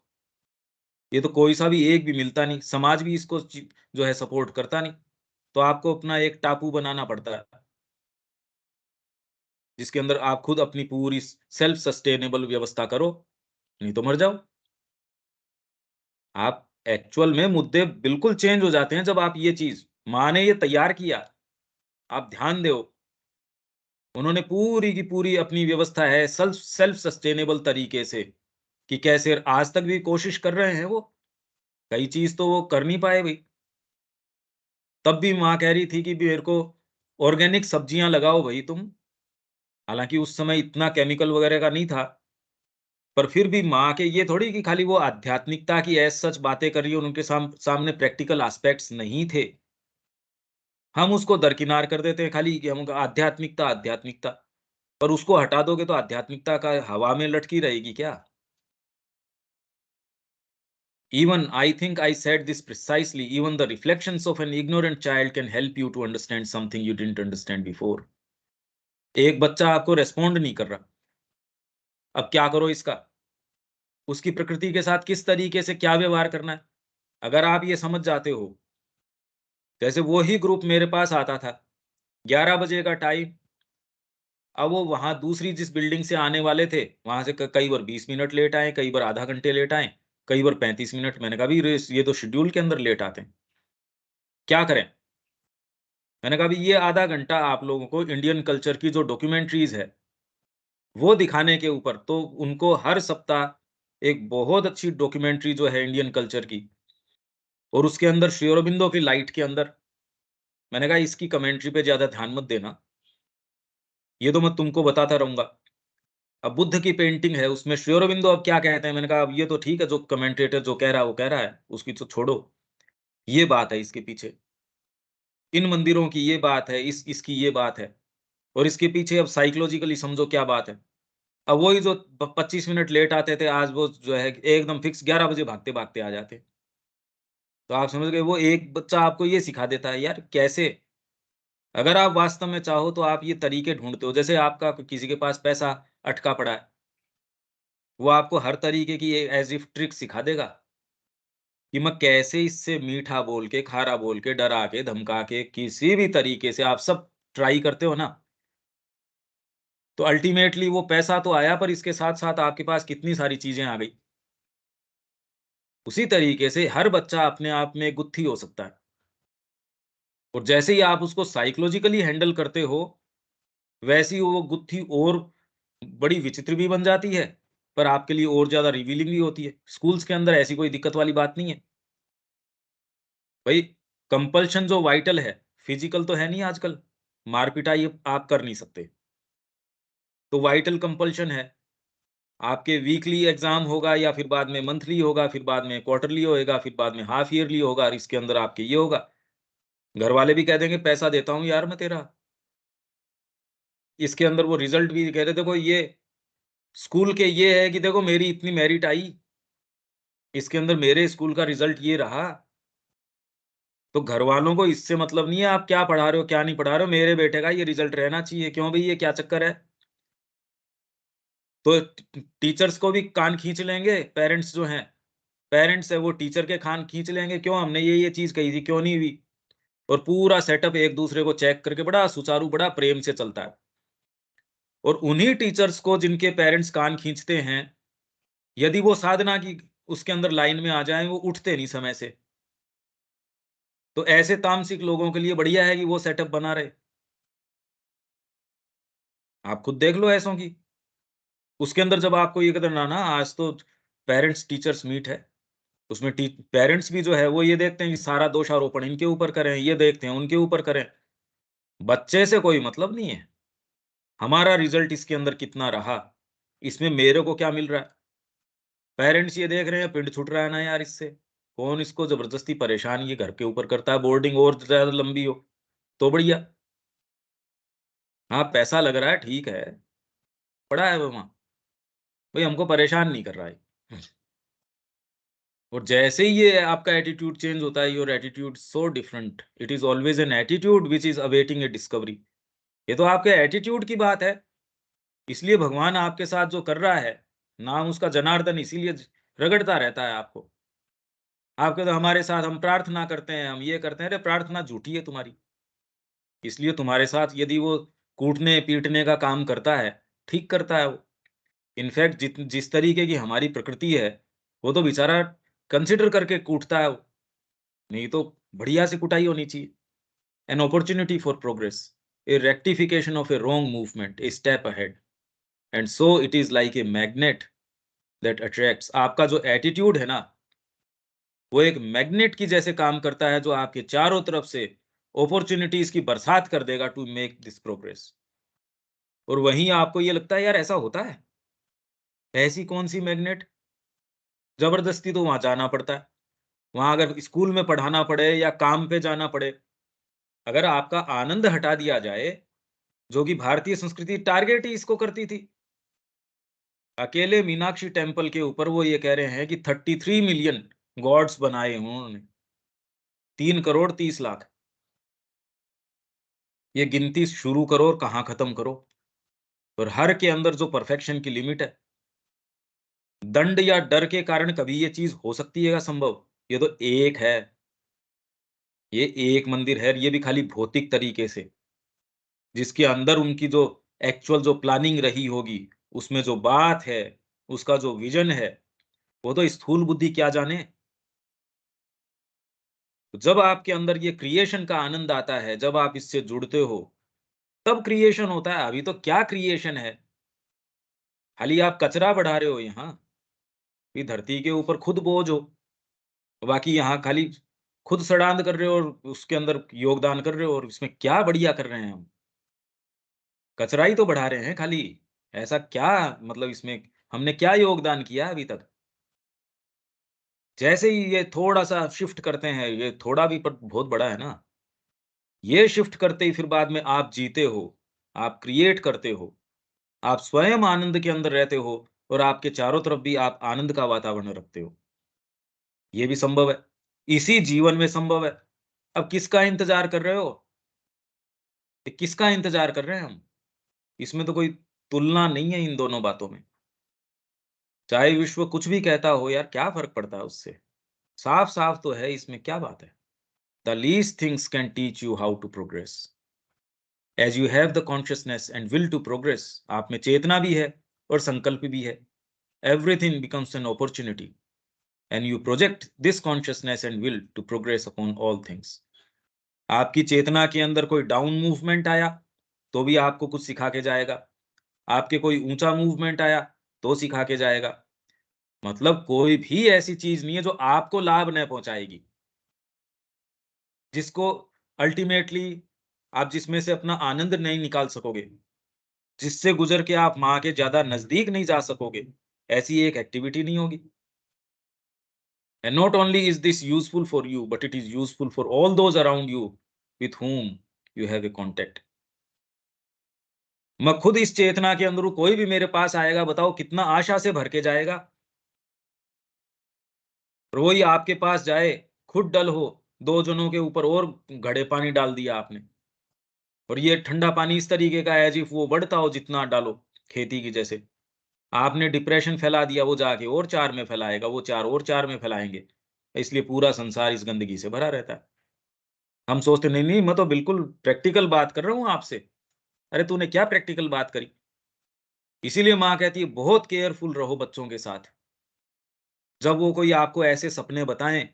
ये तो कोई सा भी एक भी मिलता नहीं, समाज भी इसको जो है सपोर्ट करता नहीं। तो आपको अपना एक टापू बनाना पड़ता है, जिसके अंदर आप खुद अपनी पूरी सेल्फ सस्टेनेबल व्यवस्था करो, नहीं तो मर जाओ। आप एक्चुअल में मुद्दे बिल्कुल चेंज हो जाते हैं जब आप ये चीज़, माँ ने ये तैयार किया, आप ध्यान दो। उन्होंने पूरी की पूरी अपनी व्यवस्था है सेल्फ सस्टेनेबल तरीके से, कि कैसे आज तक भी कोशिश कर रहे हैं वो। कई चीज़ तो वो कर नहीं पाए भई। तब भी माँ कह रही थी कि मेरे को ऑर्गेनिक सब्जियाँ लगाओ भई तुम। हालाँकि उस समय इतना केमिकल वगैरह का नहीं था, पर फिर भी माँ के ये थोड़ी कि खाली वो आध्यात्मिकता की एज़ सच बातें कर रही है और उनके सामने प्रैक्टिकल एस्पेक्ट्स नहीं थे। हम उसको दरकिनार कर देते हैं खाली कि हम आध्यात्मिकता, आध्यात्मिकता। पर उसको हटा दोगे तो आध्यात्मिकता का हवा में लटकी रहेगी क्या? Even I think I said this precisely, even the reflections of an ignorant child can help you to understand something you didn't understand before. एक बच्चा आपको रिस्पॉन्ड नहीं कर रहा, अब क्या करो इसका? उसकी प्रकृति के साथ किस तरीके से क्या व्यवहार करना है? अगर आप ये समझ जाते हो, जैसे वो ही ग्रुप मेरे पास आता था, 11 बजे का टाइम, अब वो वहाँ दूसरी जिस बिल्डिंग से आने वाले थे, वहाँ से क कई बार 20 मिनट लेट आए, कई बार आधा घंटे लेट आए, कई बार 35 मिनट। मैंने कहा, "भई रेस ये तो शेड्यूल के अंदर लेट आते हैं, क्या करें?" मैंने कहा, "भई ये आधा घंटा आप लोगों को इंडियन कल्चर की जो डॉक्यूमेंट्रीज़ है, वो दिखाने के ऊपर, तो उनको हर सप्ताह एक बहुत अच्छी डॉक्यूमेंट्री जो है इंडियन कल्चर की, और उसके अंदर श्री अरबिंदो की लाइट के अंदर, मैंने कहा इसकी कमेंट्री पे ज़्यादा ध्यान मत देना, ये तो मैं तुमको बताता रहूँगा। अब बुद्ध की पेंटिंग है, उसमें श्री अरबिंदो अब क्या कहते हैं?" मैंने कहा, "अब ये तो ठीक है, जो कमेंटेटर जो कह रहा है, वो कह रहा है, उसकी तो छोड़ो। ये बात है इसके पीछे। इन मंदिरों की ये बात है, इसकी ये बात है, और इसके पीछे अब साइकोलॉजिकली समझो क्या बात है।" अब वही जो 25 मिनट लेट आते थे, आज वो जो है एकदम फिक्स 11 बजे भागते-भागते आ जाते। तो आप समझ गए, वो एक बच्चा आपको ये सिखा देता है यार कैसे। अगर आप वास्तव में चाहो तो आप ये तरीके ढूँढते हो, जैसे आपका किसी के पास पैसा अटका पड़ा है, वो आपको हर तरीके की एज़ इफ ट्रिक सिखा देगा कि मैं कैसे इससे मीठा बोल के, खारा बोल के, डरा के, धमका के, किसी भी तरीके से आप सब ट्राई करते हो ना, तो अल्टीमेटली वो पैसा तो आया, पर इसके साथ-साथ आपके पास कितनी सारी चीज़ें आ गई। उसी तरीके से हर बच्चा अपने आप में गुत्थी हो सकता है, और जैसे ही आप उसको साइकोलॉजिकली हैंडल करते हो, वैसे ही वो गुत्थी और बड़ी विचित्र भी बन जाती है, पर आपके लिए और ज़्यादा रिवीलिंग भी होती है। स्कूल्स के अंदर ऐसी कोई दिक्कत वाली बात नहीं है। भई कंपल्शन जो वाइटल है, फिज़िकल तो है नहीं आजकल, मार-पिटाई आप कर नहीं सकते। तो वाइटल कंपल्शन है, आपके वीकली एग्ज़ाम होगा, या फिर बाद में मंथली होगा, फिर बाद में क्वार्टरली होएगा, फिर बाद में हाफ ईयरली होगा, और इसके अंदर आपके ये होगा। घरवाले भी कह देंगे पैसा देता हूँ यार मैं तेरा। इसके अंदर वो रिज़ल्ट भी कह रहे देखो ये स्कूल के ये है कि देखो मेरी इतनी मेरिट आई, इसके अंदर मेरे स्कूल का रिज़ल्ट ये रहा। तो घरवालों को इससे मतलब नहीं है आप क्या पढ़ा रहे हो, क्या नहीं पढ़ा रहे हो, मेरे बेटे का ये रिज़ल्ट रहना चाहिए। क्यों भई ये क्या चक्कर है? तो टीचर्स को भी कान खींच लेंगे पेरेंट्स जो हैं। पेरेंट्स है वो टीचर के कान खींच लेंगे, क्यों हमने ये चीज़ कही थी, क्यों नहीं हुई? और पूरा सेटअप एक-दूसरे को चेक करके बड़ा सुचारू, बड़ा प्रेम से चलता है। और उन्हीं टीचर्स को जिनके पेरेंट्स कान खींचते हैं, यदि वो साधना की उसके अंदर लाइन में आ जाएँ, वो उठते नहीं समय से। तो ऐसे तामसिक लोगों के लिए बढ़िया है कि वो सेटअप बना रहे। आप खुद देख लो ऐसों की। उसके अंदर जब आपको ये कहते ना आज तो पेरेंट्स टीचर्स मीट है, उसमें पेरेंट्स भी जो है वो ये देखते हैं कि सारा दोषारोपण इनके ऊपर करें, ये देखते हैं उनके ऊपर करें। बच्चे से कोई मतलब नहीं है। हमारा रिजल्ट इसके अंदर कितना रहा, इसमें मेरे को क्या मिल रहा है। पेरेंट्स ये देख रहे हैं पिंड छूट रहा है ना यार इससे, कौन इसको जबरदस्ती परेशान ये घर के ऊपर करता है, बोर्डिंग और ज्यादा लंबी हो तो बढ़िया। हाँ पैसा लग रहा है ठीक है, पड़ा है वो वहां, भाई हमको परेशान नहीं कर रहा है। और जैसे ही ये आपका एटीट्यूड चेंज होता है, your attitude so different, it is always an attitude which is awaiting A discovery. ये तो आपके एटीट्यूड की बात है। इसलिए भगवान आपके साथ जो कर रहा है, नाम उसका जनार्दन इसीलिए रगड़ता रहता है आपको। आपके तो हमारे साथ हम प्रार्थना करते हैं, हम ये करते हैं, अरे प्रार्थना झूठी है तुम्हारी। इसलिए तुम्हारे साथ यदि वो कूटने पीटने का काम करता है, ठीक करता है वो। इनफैक्ट जिस तरीके की हमारी प्रकृति है, वो तो बेचारा कंसिडर करके कूटता है वो। नहीं तो बढ़िया से कुटाई होनी चाहिए। An opportunity for progress, A rectification of A wrong movement, a step ahead. And so it is like a magnet that attracts. आपका जो एटीट्यूड है ना, वो एक मैग्नेट की जैसे काम करता है, जो आपके चारों तरफ से अपॉर्चुनिटीज की बरसात कर देगा टू मेक दिस प्रोग्रेस। और वहीं आपको ये लगता है यार ऐसा होता है, ऐसी कौन सी मैग्नेट, जबरदस्ती तो वहां जाना पड़ता है। वहां अगर स्कूल में पढ़ाना पड़े या काम पे जाना पड़े, अगर आपका आनंद हटा दिया जाए, जो कि भारतीय संस्कृति टारगेट ही इसको करती थी। अकेले मीनाक्षी टेम्पल के ऊपर वो ये कह रहे हैं कि 33 मिलियन गॉड्स बनाए हैं उन्होंने, 3 करोड़ 30 लाख। ये गिनती शुरू करो और कहाँ खत्म करो। और हर के अंदर जो परफेक्शन की लिमिट है, दंड या डर के कारण कभी ये चीज हो सकती है क्या संभव? ये तो एक है, ये एक मंदिर है, ये भी खाली भौतिक तरीके से, जिसके अंदर उनकी जो एक्चुअल जो प्लानिंग रही होगी, उसमें जो बात है, उसका जो विजन है, वो तो स्थूल बुद्धि क्या जाने। तो जब आपके अंदर ये क्रिएशन का आनंद आता है, जब आप इससे जुड़ते हो, तब क्रिएशन होता है। अभी तो क्या क्रिएशन है, खाली आप कचरा बढ़ा रहे हो यहाँ, ये धरती के ऊपर खुद बोझ हो, बाकी यहाँ खाली खुद सड़ांध कर रहे हो और उसके अंदर योगदान कर रहे हो, और इसमें क्या बढ़िया कर रहे हैं हम, कचरा ही तो बढ़ा रहे हैं खाली। ऐसा क्या, मतलब इसमें हमने क्या योगदान किया अभी तक? जैसे ही ये थोड़ा सा शिफ्ट करते हैं, ये थोड़ा भी पर बहुत बड़ा है ना, ये शिफ्ट करते ही फिर बाद में आप जीते हो, आप क्रिएट करते हो, आप स्वयं आनंद के अंदर रहते हो, और आपके चारों तरफ भी आप आनंद का वातावरण रखते हो। ये भी संभव है, इसी जीवन में संभव है। अब किसका इंतजार कर रहे हो? ये किसका इंतजार कर रहे हैं हम? इसमें तो कोई तुलना नहीं है इन दोनों बातों में। चाहे विश्व कुछ भी कहता हो यार, क्या फर्क पड़ता है उससे? साफ साफ तो है, इसमें क्या बात है। The least things can teach you how to progress. As you have the consciousness and will to progress, आप में चेतना भी है और संकल्प भी है, everything becomes an opportunity, and you project this consciousness and will to progress upon all things. आपकी चेतना के अंदर कोई डाउन मूवमेंट आया, तो भी आपको कुछ सिखा के जाएगा। आपके कोई ऊंचा मूवमेंट आया, तो सिखा के जाएगा। मतलब कोई भी ऐसी चीज नहीं है जो आपको लाभ न पहुंचाएगी, जिसको अल्टीमेटली आप जिसमें से अपना आनंद नहीं निकाल सकोगे, जिससे गुजर के आप माँ के ज्यादा नजदीक नहीं जा सकोगे, ऐसी एक एक्टिविटी नहीं होगी। And not only is this useful for you, but it is useful for all those around you with whom you have A contact. मैं खुद इस चेतना के अंदर हूं, कोई भी मेरे पास आएगा, बताओ कितना आशा से भर के जाएगा। और वही आपके पास जाए, खुद डल हो, दो जनों के ऊपर और घड़े पानी डाल दिया आपने, और ये ठंडा पानी इस तरीके का है जिफ वो बढ़ता हो जितना डालो, खेती की जैसे। आपने डिप्रेशन फैला दिया, वो जाके और चार में फैलाएगा, वो चार और चार में फैलाएंगे। इसलिए पूरा संसार इस गंदगी से भरा रहता है। हम सोचते नहीं नहीं, मैं तो बिल्कुल प्रैक्टिकल बात कर रहा हूँ आपसे। अरे तूने क्या प्रैक्टिकल बात करी? इसीलिए माँ कहती है बहुत केयरफुल रहो बच्चों के साथ। जब वो कोई आपको ऐसे सपने बताएं,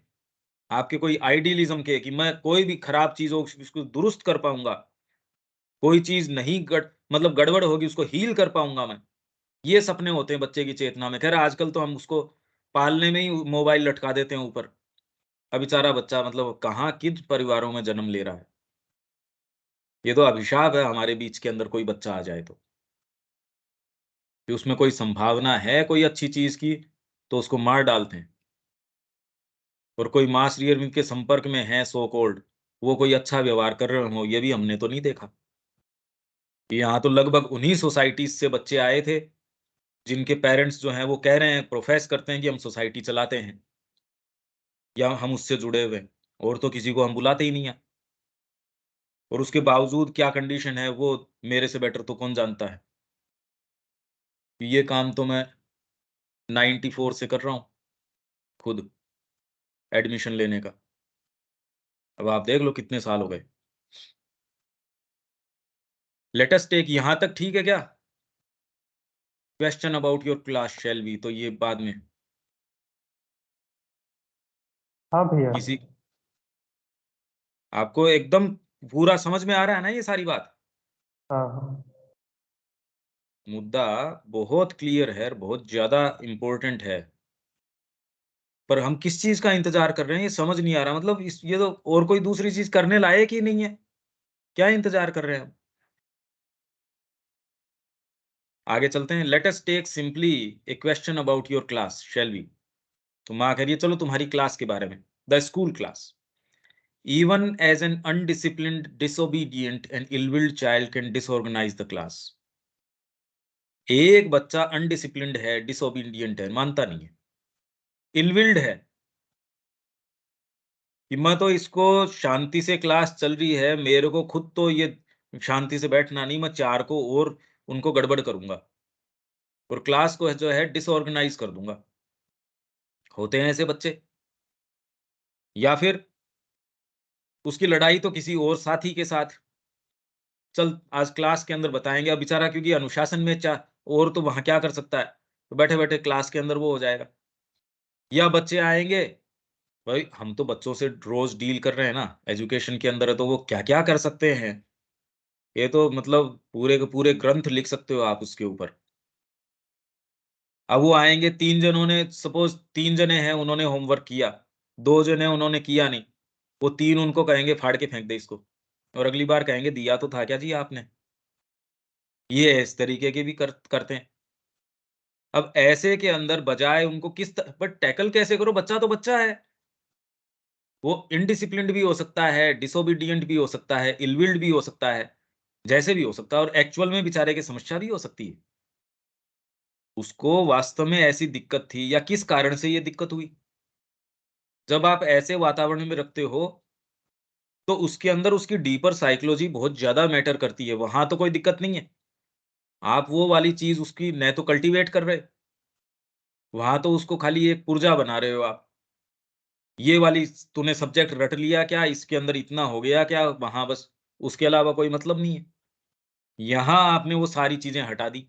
आपके कोई आइडियलिज्म के कि मैं कोई भी खराब चीज़ हो उसको दुरुस्त कर पाऊँगा, कोई चीज़ नहीं मतलब गड़बड़ होगी उसको हील कर पाऊँगा मैं। ये सपने होते हैं बच्चे की चेतना में। ख़ैर आजकल तो हम उसको पालने में ही मोबाइल लटका देते हैं ऊपर। अब बेचारा बच्चा मतलब कहाँ किन परिवारों में जन्म ले रहा है। ये तो अभिशाप है हमारे बीच के अंदर कोई बच्चा आ जाए तो। कि उसमें कोई संभावना है कोई अच्छी चीज़ की, तो उसको मार डालते हैं। और कोई मास रियरविंद के संपर्क में है सो कॉल्ड, वो कोई अच्छा व्यवहार कर रहे हों, ये भी हमने तो नहीं देखा। कि यहाँ तो लगभग उन्हीं सोसाइटीज़ से बच्चे आए थे, जिनके पेरेंट्स जो हैं वो कह रहे हैं, प्रोफेस करते हैं कि हम सोसाइटी चलाते हैं या हम उससे जुड़े हुए हैं, और तो किसी को हम बुलाते ही नहीं हैं। और उसके बावजूद क्या कंडीशन है वो मेरे से बेटर तो कौन जानता है। ये काम तो मैं 94 से कर रहा हूँ, खुद एडमिशन लेने का। अब आप देख लो कितने साल हो गए। लेट अस टेक यहाँ तक ठीक है क्या? Question about your class shall be, तो ये बाद में हाँ भैया। किसी आपको एकदम पूरा समझ में आ रहा है ना ये सारी बात? हाँ हाँ। मुद्दा बहुत क्लियर है और बहुत ज़्यादा इम्पोर्टेंट है। पर हम किस चीज़ का इंतज़ार कर रहे हैं ये समझ नहीं आ रहा। मतलब इस ये तो और कोई दूसरी चीज़ करने लायक ही नहीं है। क्या इंतज़ार कर रहे हैं हम? आगे चलते हैं। Let us take simply a question about your class shall we. तो माँ कह रही है चलो तुम्हारी क्लास के बारे में। The school class. Even as an undisciplined, disobedient and ill-willed child can disorganize the class. एक बच्चा अनडिसिप्लिन्ड है, डिसोबीडिएंट है, मानता नहीं है, इल-विल्ड है कि मैं तो इसको शांति से क्लास चल रही है, मेरे को खुद तो ये शांति से बैठना नहीं, मैं 4 को और उनको गड़बड़ करूँगा और क्लास को जो है डिसऑर्गनाइज़ कर दूँगा। होते हैं ऐसे बच्चे। या फिर उसकी लड़ाई तो किसी और साथी के साथ, चल आज क्लास के अंदर बताएँगे। अब बेचारा क्योंकि अनुशासन में चा और तो वहाँ क्या कर सकता है? तो बैठे-बैठे क्लास के अंदर वो हो जाएगा। या बच्चे आएँगे, भाई हम तो बच्चों से रोज़ डील कर रहे हैं ना, एजुकेशन के अंदर है तो वो क्या-क्या कर सकते हैं। ये तो मतलब पूरे के पूरे ग्रंथ लिख सकते हो आप उसके ऊपर। अब वो आएँगे 3 जनों ने सपोज़ 3 जने हैं उन्होंने होमवर्क किया, 2 जने उन्होंने किया नहीं। वो 3 उनको कहेंगे फाड़ के फेंक दे इसको और अगली बार कहेंगे दिया तो था क्या जी आपने? ये इस तरीके के भी करते हैं। अब ऐसे के अंदर बजाय उनको किस त बट टैकल कैसे करो? बच्चा तो बच्चा है। वो इनडिसिप्लिन्ड भी हो सकता है, डिसोबीडिएंट भी हो सकता है, इल-विल्ड भी हो सकता है, जैसे भी हो सकता है और एक्चुअल में बेचारे की समस्या भी हो सकती है। उसको वास्तव में ऐसी दिक्कत थी या किस कारण से ये दिक्कत हुई? जब आप ऐसे वातावरण में रखते हो, तो उसके अंदर उसकी डीपर साइकोलॉजी बहुत ज़्यादा मैटर करती है, वहाँ तो कोई दिक्कत नहीं है। आप वो वाली चीज़ उसकी न तो कल्टीवेट कर रहे, वहाँ तो उसको खाली एक पुर्जा बना रहे हो आप। ये वाली तूने सब्जेक्ट रट लिया क्या? इसके अंदर इतना हो गया क्या? वहाँ बस उसके अलावा कोई मतलब नहीं है। यहाँ आपने वो सारी चीज़ें हटा दी,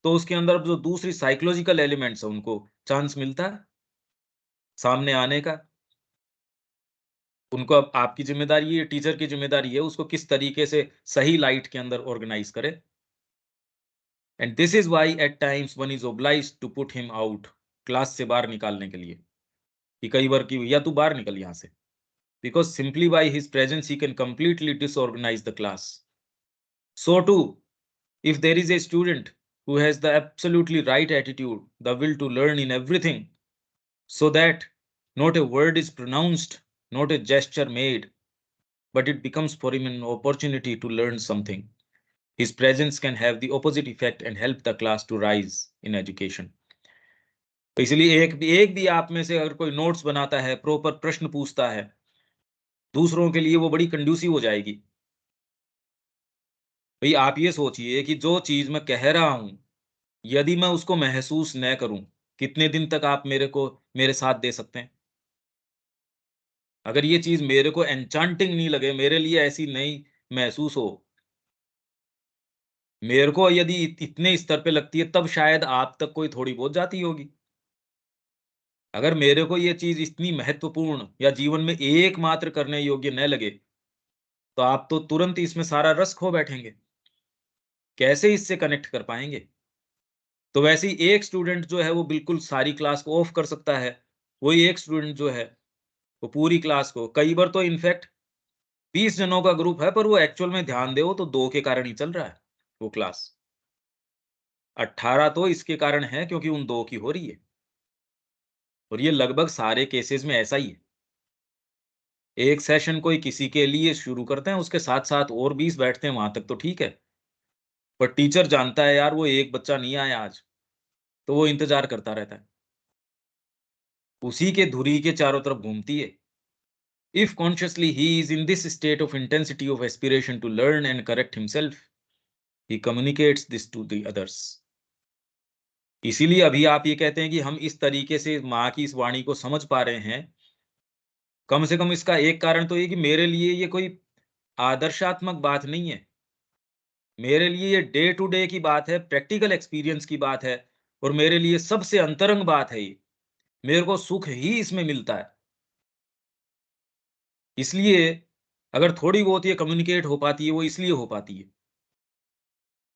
तो उसके अंदर जो दूसरी साइकोलॉजिकल एलिमेंट्स हैं उनको चांस मिलता है सामने आने का। उनको अब आपकी ज़िम्मेदारी है, टीचर की ज़िम्मेदारी है उसको किस तरीके से सही लाइट के अंदर ऑर्गेनाइज़ करे। And this is why at times one is obliged to put him out, class से बाहर निकालने के लिए, कि कई बार कि भैया तू बाहर निकल यहाँ से। Because simply by his presence he can completely disorganize the class. So too, if there is a student who has the absolutely right attitude, the will to learn in everything, so that not a word is pronounced, not a gesture made, but it becomes for him an opportunity to learn something. His presence can have the opposite effect and help the class to rise in education. तो इसलिए एक भी आप में से अगर कोई नोट्स बनाता है, प्रॉपर प्रश्न पूछता है, दूसरों के लिए वो बड़ी कंड्यूसिव हो जाएगी। भई आप ये सोचिए कि जो चीज़ मैं कह रहा हूँ, यदि मैं उसको महसूस न करूँ, कितने दिन तक आप मेरे साथ दे सकते हैं? अगर ये चीज़ मेरे को एन्चांटिंग नहीं लगे, मेरे लिए ऐसी नई महसूस हो, मेरे को यदि इतने स्तर पे लगती है, तब शायद आप तक कोई थोड़ी बहुत जाती होगी। अगर मेरे को ये चीज इतनी महत्वपूर्ण या जीवन में एकमात्र करने योग्य न लगे तो आप तो तुरंत इसमें सारा रस खो बैठेंगे, कैसे इससे कनेक्ट कर पाएंगे। तो वैसे ही एक स्टूडेंट जो है वो बिल्कुल सारी क्लास को ऑफ कर सकता है, वही एक स्टूडेंट जो है वो पूरी क्लास को, कई बार तो इनफैक्ट 20 जनों का ग्रुप है पर वो एक्चुअल में ध्यान दे तो 2 के कारण ही चल रहा है वो क्लास, 18 तो इसके कारण है क्योंकि उन 2 की हो रही है। और ये लगभग सारे केसेस में ऐसा ही है। एक सेशन कोई किसी के लिए शुरू करते हैं, उसके साथ-साथ और 20 बैठते हैं, वहां तक तो ठीक है। पर टीचर जानता है यार वो एक बच्चा नहीं आया आज, तो वो इंतजार करता रहता है। उसी के धुरी के चारों तरफ घूमती है। If consciously he is in this state of intensity of aspiration to learn and correct himself, he communicates this to the others. इसीलिए अभी आप ये कहते हैं कि हम इस तरीके से माँ की इस वाणी को समझ पा रहे हैं, कम से कम इसका एक कारण तो ये कि मेरे लिए ये कोई आदर्शात्मक बात नहीं है। मेरे लिए ये डे टू डे की बात है, प्रैक्टिकल एक्सपीरियंस की बात है और मेरे लिए सबसे अंतरंग बात है ये। मेरे को सुख ही इसमें मिलता है। इसलिए अगर थोड़ी बहुत ये कम्युनिकेट हो पाती है, वो इसलिए हो पाती है।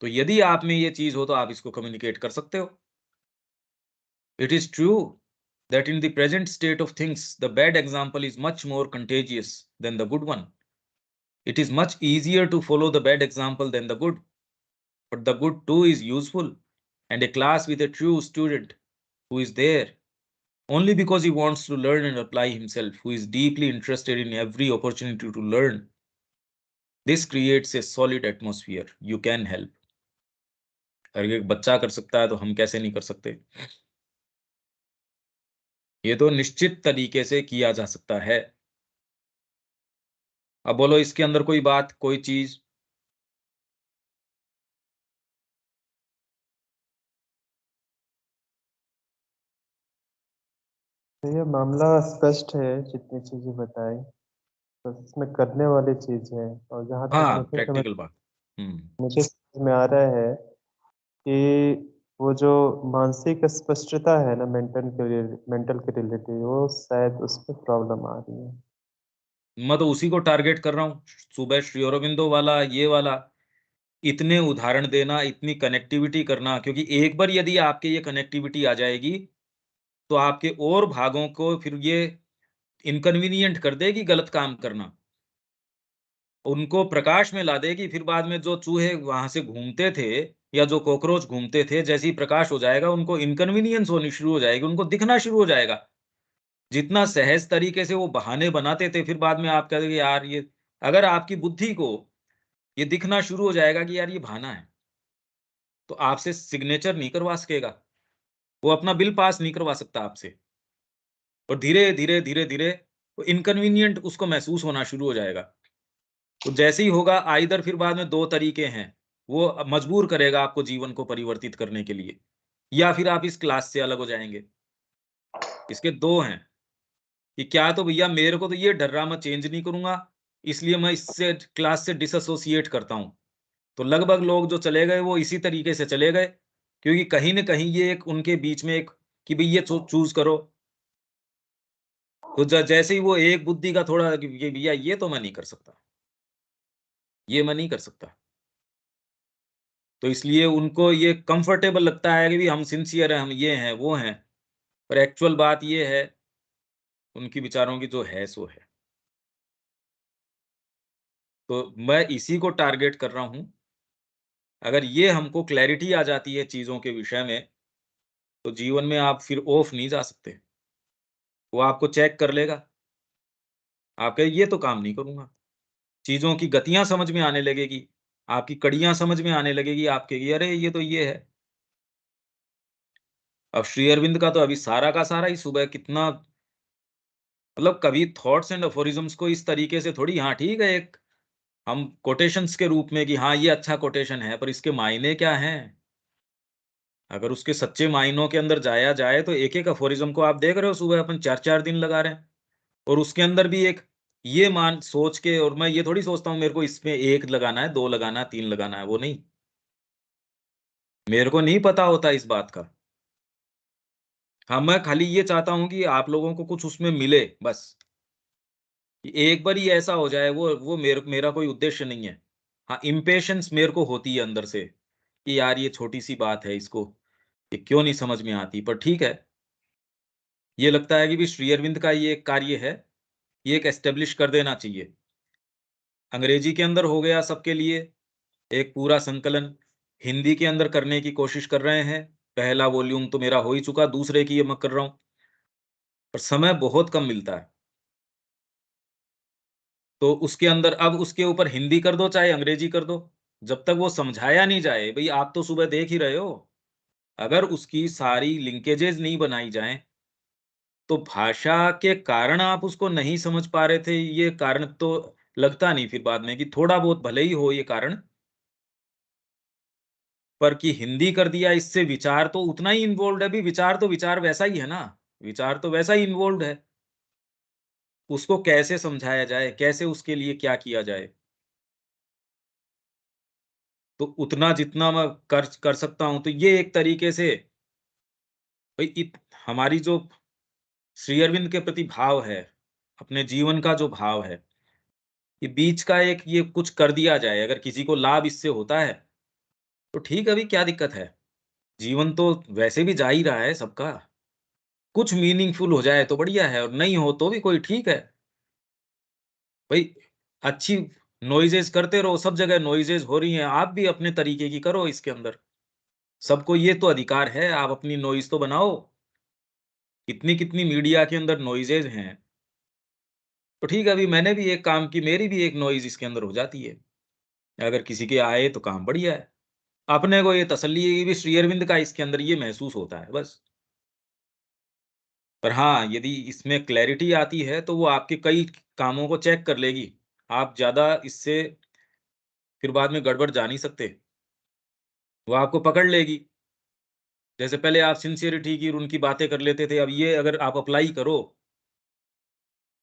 तो यदि आप में ये चीज़ हो तो आप इसको कम्युनिकेट कर सकते हो। It is true that in the present state of things, the bad example is much more contagious than the good one. It is much easier to follow the bad example than the good, but the good too is useful, and a class with a true student who is there only because he wants to learn and apply himself, who is deeply interested in every opportunity to learn. This creates a solid atmosphere. You can help. अगर एक बच्चा कर सकता है तो हम कैसे नहीं कर सकते। ये तो निश्चित तरीके से किया जा सकता है। अब बोलो इसके अंदर कोई बात, कोई चीज। तो ये मामला स्पष्ट है, जितनी चीजें बताई, बस इसमें करने वाली चीज है। और जहाँ तक हाँ, प्रैक्टिकल बात। मुझे समझ में आ रहा है कि वो जो मानसिक अस्पष्टता है ना, मेंटल के रिलेटेड, वो शायद उस पे प्रॉब्लम आ रही है। मैं तो उसी को टारगेट कर रहा हूँ। सुबह श्री अरबिंदो वाला, ये वाला, इतने उदाहरण देना, इतनी कनेक्टिविटी करना, क्योंकि एक बार यदि आपके ये कनेक्टिविटी आ जाएगी तो आपके और भागों को फिर ये इनकन्वीनियंट कर देगी गलत काम करना। उनको प्रकाश में ला देगी। फिर बाद में जो चूहे वहां से घूमते थे या जो कॉकरोच घूमते थे, जैसे ही प्रकाश हो जाएगा उनको इनकन्वीनियंस होनी शुरू हो जाएगी, उनको दिखना शुरू हो जाएगा। जितना सहज तरीके से वो बहाने बनाते थे, फिर बाद में आप कह दोगे यार ये, अगर आपकी बुद्धि को ये दिखना शुरू हो जाएगा कि यार ये बहाना है, तो आपसे सिग्नेचर नहीं करवा सकेगा, वो अपना बिल पास नहीं करवा सकता आपसे। और धीरे धीरे धीरे धीरे वो इनकन्वीनियंट उसको महसूस होना शुरू हो जाएगा। तो जैसे ही होगा आइदर, फिर बाद में दो तरीके हैं, वो मजबूर करेगा आपको जीवन को परिवर्तित करने के लिए, या फिर आप इस क्लास से अलग हो जाएंगे। इसके दो हैं कि क्या तो भैया मेरे को तो ये डर रहा, मैं चेंज नहीं करूंगा, इसलिए मैं इससे क्लास से डिसोसिएट करता हूं। तो लगभग लोग जो चले गए वो इसी तरीके से चले गए, क्योंकि कहीं न कहीं ये एक उनके बीच में एक कि भई ये चूज़ करो। तो जैसे ही वो एक बुद्धि का थोड़ा कि ये भैया ये तो मैं नहीं कर सकता, ये मैं नहीं कर सकता। तो इसलिए उनको ये कंफर्टेबल लगता है कि भई हम सिंसियर हैं, हम ये हैं, वो हैं। पर एक्चुअल बात ये है, उनकी विचारों की जो है सो है। तो मैं इसी को टारगेट कर रहा हूँ। अगर ये हमको क्लैरिटी आ जाती है चीज़ों के विषय में, तो जीवन में आप फिर ऑफ नहीं जा सकते। वो आपको चेक कर लेगा। आप कहें ये तो काम नहीं करूँगा। चीज़ों की गतियाँ समझ में आने लगेगी, आपकी कड़ियाँ समझ में आने लगेगी आपके कि अरे! ये तो ये है। अब श्री अरविंद का तो अभी सारा का सारा ही सुबह कितना, मतलब कभी थॉट्स एंड अफोरिज़म्स को इस तरीके से थोड़ी, हाँ, ठीक है, एक हम कोटेशंस के रूप में कि हाँ, ये अच्छा कोटेशन है, पर इसके मायने क्या हैं? अगर उसके सच्चे मायनों के अंदर जाया जाए तो एक-एक अफोरिज़्म को आप देख रहे हो सुबह अपन 4-4 दिन लगा रहे हैं। और उसके अंदर भी एक ये मान सोच के, और मैं ये थोड़ी सोचता हूँ मेरे को इसमें 1 लगाना है, 2 लगाना है, 3 लगाना है, वो नहीं। मेरे को नहीं पता होता इस बात का। हाँ, मैं खाली ये चाहता हूँ कि आप लोगों को कुछ उसमें मिले बस। कि एक बार ही ऐसा हो जाए, वो मेरा कोई उद्देश्य नहीं है। हाँ, इम्पेशंस मेरे को होती है अंदर से, कि यार ये छोटी-सी बात है, इसको ये क्यों नहीं समझ में आती? पर ठीक है, ये लगता है कि भी श्री अरविंद का ये एक कार्य है, ये एक एस्टेब्लिश कर देना चाहिए। अंग्रेजी के अंदर हो गया सबके लिए, एक पूरा संकलन, हिंदी के अंदर करने की कोशिश कर रहे हैं। पहला वॉल्यूम तो मेरा हो ही चुका, दूसरे की ये मैं कर रहा हूँ, पर समय बहुत कम मिलता है। तो उसके अंदर अब उसके ऊपर हिंदी कर दो चाहे अंग्रेजी कर दो, जब तक वो समझाया नहीं जाए, भई आप तो सुबह देख ही रहे हो, अगर उसकी सारी लिंकेजेज़ नहीं बनाई जाएँ, तो भाषा के कारण आप उसको नहीं समझ पा रहे थे, ये कारण तो लगता नहीं फिर बाद में कि थोड़ा बहुत भले ही हो ये कारण, पर कि हिंदी कर दिया इससे विचार तो उतना ही इन्वॉल्व्ड है, अभी विचार वैसा ही है ना, विचार तो वैसा ही इन्वॉल्व्ड है। उसको कैसे समझाया जाए, कैसे उसके लिए क्या किया जाए? तो उतना जितना मैं कर सकता हूँ, तो ये एक तरीके से भई हमारी जो श्री अरविंद के प्रति भाव है, अपने जीवन का जो भाव है, ये बीच का एक ये कुछ कर दिया जाए, अगर किसी को लाभ इससे होता है, तो ठीक है, अभी क्या दिक्कत है? जीवन तो वैसे भी जा ही रहा है सबका, कुछ मीनिंगफुल हो जाए तो बढ़िया है और नहीं हो तो भी कोई ठीक है। भई अच्छी नॉइज़ेज़ करते रहो, सब जगह नॉइज़ेज़ हो रही हैं, आप भी अपने तरीके की करो इसके अंदर। सबको ये तो अधिकार है, आप अपनी नॉइज़ तो बनाओ। कितनी-कितनी मीडिया के अंदर नॉइज़ेज़ हैं, तो ठीक है, अभी मैंने भी एक काम की, मेरी भी एक नॉइज़ इसके अंदर हो जाती है। अगर किसी के आए तो काम बढ़िया है। अपने को ये तसल्ली है कि भी श्री अरविंद का इसके अंदर ये महसूस होता है, बस। पर हाँ, यदि इसमें क्लैरिटी आती है, तो वो आपके कई कामों को चेक कर लेगी। आप ज़्यादा इससे फिर बाद में गड़बड़ जा नहीं सकते। वो आपको पकड़ लेगी। जैसे पहले आप सिंसियरिटी की और उनकी बातें कर लेते थे, अब ये अगर आप अप्लाई करो,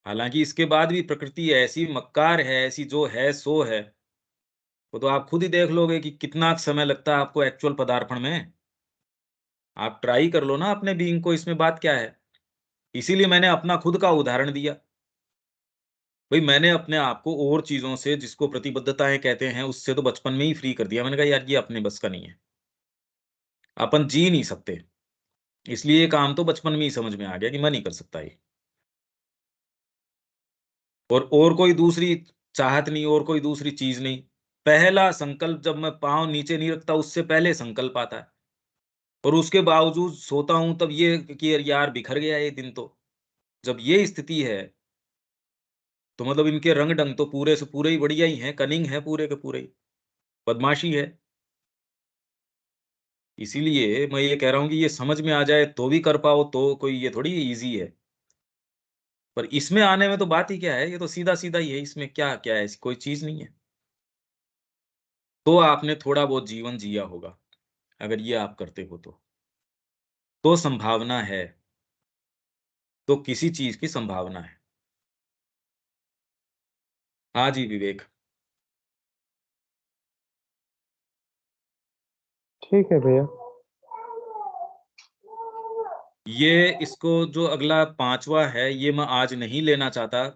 हालाँकि इसके बाद भी प्रकृति ऐसी मक्कार है, ऐसी जो है सो है, वो तो आप खुद ही देख लोगे कि कितना समय लगता है आपको एक्चुअल पदार्पण में। आप ट्राई कर लो ना अपने बीइंग को, इसमें बात क्या है? इसीलिए मैंने अपना खुद का उदाहरण दिया। भई मैंने अपने आप को और चीज़ों से जिसको प्रतिबद्धताएँ कहते हैं, उससे तो बचपन में ही फ्री कर दिया। मैंने कहा यार ये अपने बस का नहीं है। अपन जी नहीं सकते। इसलिए ये काम तो बचपन में ही समझ में आ गया कि मैं नहीं कर सकता ये। और कोई दूसरी चाहत नहीं, और कोई दूसरी चीज़ नहीं। पहला संकल्प जब मैं पाँव नीचे नहीं रखता, उससे पहले संकल्प आता है। और उसके बावजूद सोता हूँ तब ये कि यार बिखर गया ये दिन तो। जब ये स्थिति है, तो मतलब इनके रंग-ढंग तो पूरे से पूरे ही बढ़िया ही हैं, कनिंग है पूरे के पूरे ही, बदमाशी है। इसीलिए मैं ये कह रहा हूँ कि ये समझ में आ जाए तो भी कर पाओ, तो कोई ये थोड़ी ईज़ी है। पर इसमें आने में तो बात ही क्या है, ये तो सीधा-सीधा ही है, इसमें क्या है, ऐसी कोई चीज़ नहीं है। तो आपने थोड़ा बहुत जीवन जिया होगा, अगर ये आप करते हो तो। तो संभावना है, तो किसी चीज़ की संभावना है। हाँ जी, विवेक। ठीक है भैया। ये इसको जो अगला 5वां है, ये मैं आज नहीं लेना चाहता,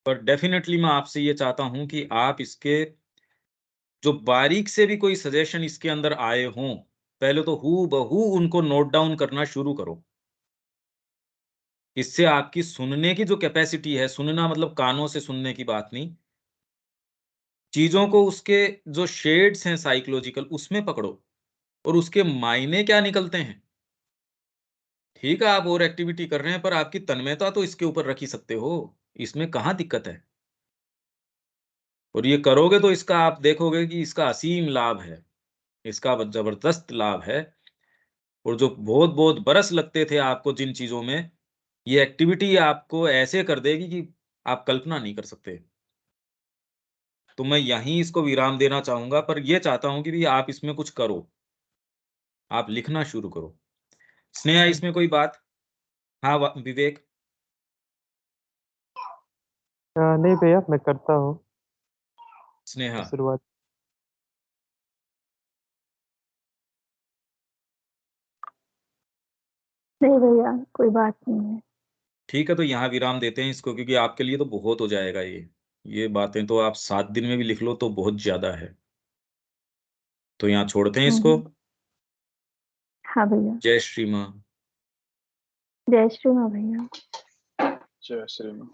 पर डेफ़िनेटली मैं आपसे ये चाहता हूँ कि आप इसके जो बारीक से भी कोई सजेशन इसके अंदर आए हों, पहले तो हूबहू उनको नोट डाउन करना शुरू करो। इससे आपकी सुनने की जो कैपेसिटी है, सुनना मतलब कानों से सुनने की बात नहीं, चीज़ों को उसके जो शेड्स हैं साइकोलॉजिकल उसमें पकड़ो और उसके मायने क्या निकलते हैं। ठीक है, आप और एक्टिविटी कर रहे हैं, पर आपकी तन्मयता तो इसके ऊपर रख ही सकते हो, इसमें कहाँ दिक्कत है? और ये करोगे तो इसका आप देखोगे कि इसका असीम लाभ है, इसका ब ज़बरदस्त लाभ है। और जो बहुत-बहुत बरस लगते थे आपको जिन चीज़ों में, ये एक्टिविटी आपको ऐसे कर देगी कि आप कल्पना नहीं कर सकते। तो मैं यहीं इसको विराम देना चाहूँगा, पर ये चाहता हूँ कि भई आप इसमें कुछ करो, आप लिखना शुरू करो। स्नेहा इसमें कोई बात? हाँ, व विवेक? नहीं भैया, मैं करता हूँ स्नेहा? शुरुआत। नहीं भैया, कोई बात नहीं है। ठीक है, तो यहाँ विराम देते हैं इसको, क्योंकि आपके लिए तो बहुत हो जाएगा ये बातें तो आप 7 दिन में भी लिख लो तो बहुत ज़्यादा है। तो यहाँ छोड़ते हैं इसको। हाँ भैया। जय श्री माँ। जय श्री माँ भैया। जय श्री राम।